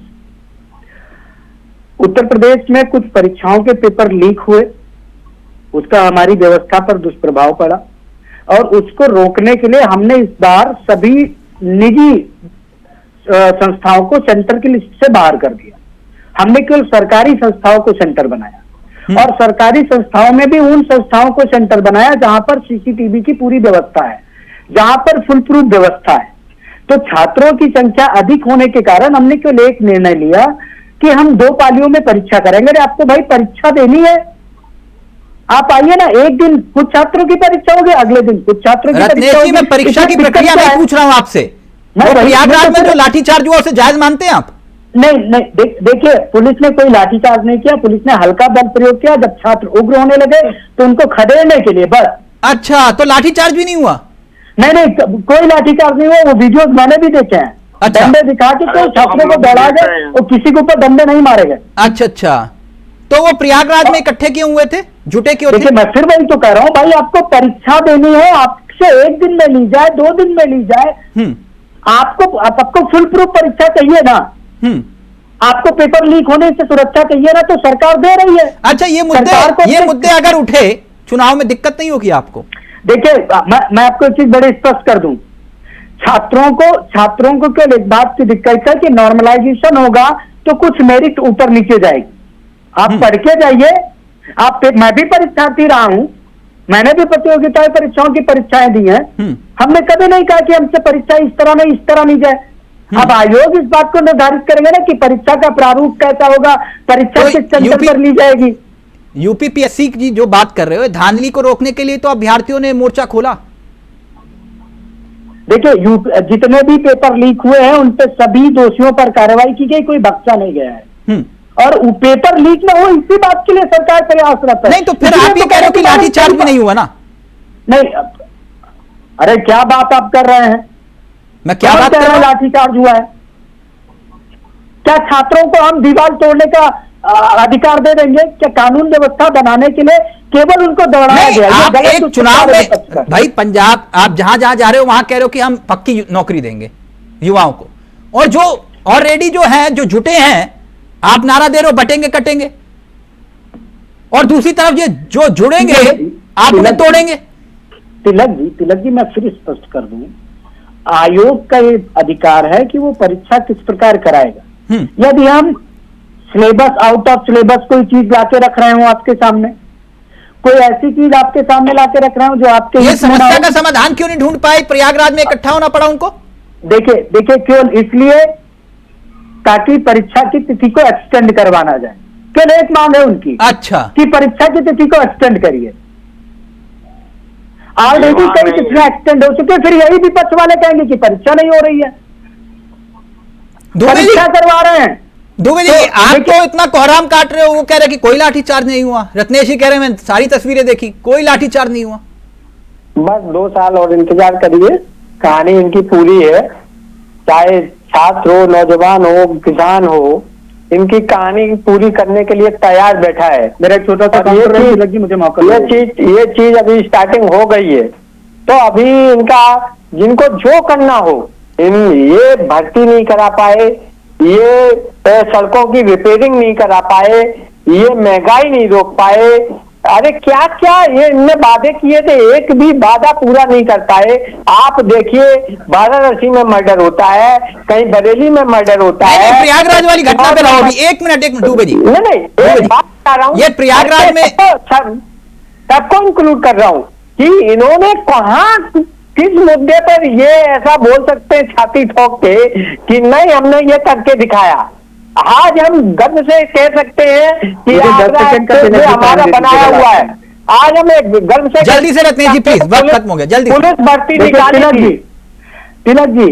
उत्तर प्रदेश में कुछ परीक्षाओं के पेपर लीक हुए, उसका हमारी व्यवस्था पर दुष्प्रभाव पड़ा और उसको रोकने के लिए हमने इस बार सभी निजी संस्थाओं को सेंटर की लिस्ट से बाहर कर दिया। हमने केवल सरकारी संस्थाओं को सेंटर बनाया और सरकारी संस्थाओं में भी उन संस्थाओं को सेंटर बनाया जहां पर सीसीटीवी की पूरी व्यवस्था है, जहां पर फुल प्रूफ व्यवस्था है। तो छात्रों की संख्या अधिक होने के कारण हमने केवल एक निर्णय लिया कि हम 2 पालियों में परीक्षा करेंगे। अरे आपको भाई परीक्षा देनी है, आप आइए ना, एक दिन कुछ छात्रों की परीक्षा होगी, अगले दिन कुछ छात्रों की परीक्षा होगी। मैं परीक्षा की प्रक्रिया नहीं पूछ रहा हूं आपसे, प्रयागराज में जो लाठीचार्ज हुआ उसे जायज मानते हैं आप? नहीं, देखिए पुलिस ने कोई लाठीचार्ज नहीं किया, पुलिस ने हल्का बल प्रयोग किया। जब छात्र उग्र होने लगे तो उनको खदेड़ने के लिए बस। अच्छा, तो लाठीचार्ज भी नहीं हुआ? नहीं, कोई लाठीचार्ज नहीं हुआ, वो वीडियोस मैंने भी देखे हैं। अच्छा। डंडे दिखा के तो छात्रों को दौड़ा गए और किसी के ऊपर डंडे नहीं मारे गए। अच्छा, तो वो प्रयागराज में इकट्ठे क्यों हुए थे, जुटे क्यों थे? देखिए मैं फिर वही तो कह रहा हूँ भाई, आपको परीक्षा देनी है, आपसे एक दिन में ली जाए, 2 दिन में ली जाए, आपको फुल प्रूफ परीक्षा चाहिए ना, आपको पेपर लीक होने से सुरक्षा चाहिए ना, तो सरकार दे रही है। अच्छा, ये मुद्दे अगर उठे चुनाव में दिक्कत नहीं होगी आपको? देखिए मैं आपको एक चीज बड़े स्पष्ट कर दूं, छात्रों को केवल एक बात की दिक्कत है कि नॉर्मलाइजेशन होगा तो कुछ मेरिट ऊपर नीचे जाएगी। आप पढ़ के जाइए, मैं भी परीक्षार्थी रहा हूं, मैंने भी प्रतियोगिता परीक्षाओं की परीक्षाएं दी हैं। हमने कभी नहीं कहा कि हमसे परीक्षा इस तरह नहीं जाए। अब आयोग इस बात को निर्धारित करेंगे ना कि परीक्षा का प्रारूप कैसा होगा, परीक्षा किस सेंटर पर ली जाएगी। यूपीपीएससी की जो बात कर रहे हो, धांधली को रोकने के लिए तो अभ्यर्थियों ने मोर्चा खोला। देखिए जितने भी पेपर लीक हुए हैं उन पे सभी दोषियों पर कार्रवाई की गई, कोई बख्शा नहीं गया है। और पेपर लीक न हो इसी बात के लिए सरकार प्रयासरत है। नहीं तो फिर आप ये कह रहे हो कि लाठीचार्ज भी नहीं हुआ ना? नहीं, अरे क्या बात आप कर रहे हैं? मैं क्या बात कर रहा हूं? लाठीचार्ज हुआ है? क्या छात्रों को हम दीवार तोड़ने का अधिकार दे देंगे? क्या कानून व्यवस्था बनाने के लिए केवल उनको दौड़ाया गया? आप एक चुनाव में भाई पंजाब, आप जहां जा रहे हो वहां कह रहे हो कि हम पक्की नौकरी देंगे युवाओं को, और जो ऑलरेडी जो है, जो जुटे हैं, आप नारा दे रहे हो बटेंगे कटेंगे, और दूसरी तरफ ये जो जुड़ेंगे आप उन्हें तोड़ेंगे। तिलक जी मैं फिर स्पष्ट कर दूं, आयोग का ये अधिकार है कि वो परीक्षा किस प्रकार कराएगा। यदि हम सिलेबस, आउट ऑफ सिलेबस कोई चीज लाके रख रहे हो आपके सामने, कोई ऐसी चीज आपके सामने लाके रख रहे हो जो आपके ये समस्या का समाधान क्यों नहीं ढूंढ पाए? प्रयागराज में इकट्ठा होना पड़ा उनको। देखिए केवल इसलिए ताकि परीक्षा की तिथि को एक्सटेंड करवाना जाए, केवल एक मांग है उनकी। अच्छा, कि परीक्षा की तिथि को एक्सटेंड करिए। ऑलरेडी कई तिथियां एक्सटेंड हो चुके, फिर यही विपक्ष वाले कहेंगे कि परीक्षा नहीं हो रही है, परीक्षा करवा रहे हैं। दुबे जी, आप तो इतना कोहराम काट रहे हो, वो कह रहे कि कोई लाठीचार्ज नहीं हुआ। रत्नेश जी कह रहे मैं सारी तस्वीरें देखी, कोई लाठीचार्ज नहीं हुआ। बस 2 साल और इंतजार करिए, कहानी इनकी पूरी है। चाहे छात्र हो, नौजवान हो, किसान हो, इनकी कहानी पूरी करने के लिए तैयार बैठा है। मेरा छोटा सा मुझे मौका, ये चीज अभी स्टार्टिंग हो गई है, तो अभी इनका जिनको जो करना हो ये भर्ती नहीं करा पाए, ये सड़कों की रिपेयरिंग नहीं करा पाए, ये महंगाई नहीं रोक पाए। अरे क्या क्या ये इनने वादे किए थे, एक भी वादा पूरा नहीं कर पाए। आप देखिए वाराणसी में मर्डर होता है, कहीं बरेली में मर्डर होता है। प्रयागराज वाली घटना पे रहो अभी, एक मिनट डूबे जी। नहीं एक बात बता रहा हूँ, ये प्रयागराज में सबको इंक्लूड कर रहा हूँ कि इन्होंने कहाँ किस मुद्दे पर ये ऐसा बोल सकते हैं छाती ठोक के कि नहीं हमने ये करके दिखाया। आज हम गर्व से कह सकते हैं कि हमारा बनाया हुआ है। आज हमें गर्व से जल्दी से रखते हैं जी प्लीज, वक्त खत्म हो गया, जल्दी। पुलिस भर्ती निकाली थी। तिलक जी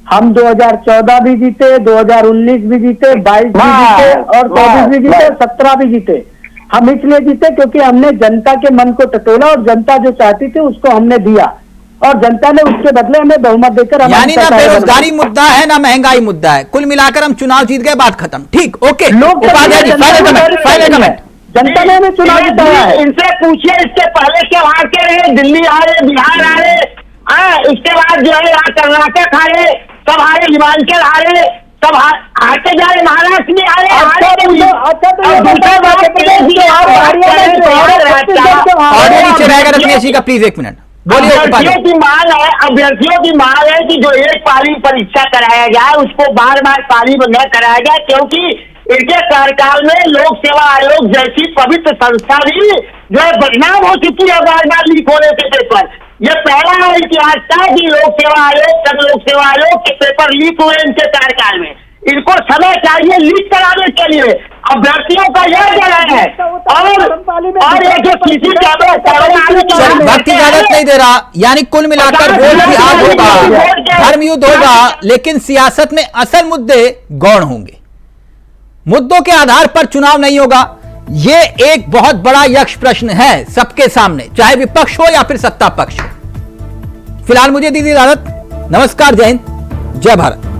हम 2014 भी जीते, 2019 भी जीते, 22 भी जीते और 24 भी जीते, 17 भी जीते। हम इसलिए जीते क्योंकि हमने जनता के मन को टटोला और जनता जो चाहती थी उसको हमने दिया और जनता ने उसके बदले हमें बहुमत देकर, यानी ना बेरोजगारी मुद्दा है ना महंगाई मुद्दा है, कुल मिलाकर हम चुनाव जीत गए, बात खत्म। ठीक, okay. Upadhyay ji final comment. जनता ने हमें चुनाव जिताया है। इनसे पूछिए इसके पहले क्या वहां के रहे, दिल्ली आ रहे, बिहार आ रहे, इसके बाद जो है यहाँ कर्नाटक आ रहे, सब आ रहे, हिमाचल आ रहे, सब आते जा रहे, महाराष्ट्र में आ रहे। ऑडियो नीचे रहेगा रत्नेश जी का, प्लीज एक मिनट बोलिए। अभ्यर्थियों की मांग है, अभ्यर्थियों की मांग है कि जो एक पाली परीक्षा कराया जाए उसको बार बार पाली में न कराया जाए, क्योंकि इनके कार्यकाल में लोक सेवा आयोग जैसी पवित्र संस्था भी जो है बदनाम हो चुकी है बार बार लीक होने के पेपर। ये पहला इतिहास था कि लोक सेवा आयोग, सब लोक सेवा आयोग के पेपर लीक हुए इनके कार्यकाल में। इनको समय चाहिए लीक कराने के लिए, अभ्यर्थियों का यह कहना है। और ये जो किसी वक्त इजाजत नहीं दे रहा, यानी कुल मिलाकर वोट जिहाद होगा, धर्म युद्ध होगा, लेकिन सियासत में असल मुद्दे गौण होंगे। मुद्दों के आधार पर चुनाव नहीं होगा, ये एक बहुत बड़ा यक्ष प्रश्न है सबके सामने, चाहे विपक्ष हो या फिर सत्ता पक्ष हो। फिलहाल मुझे दीजिए इजाजत, नमस्कार, जय हिंद, जय भारत।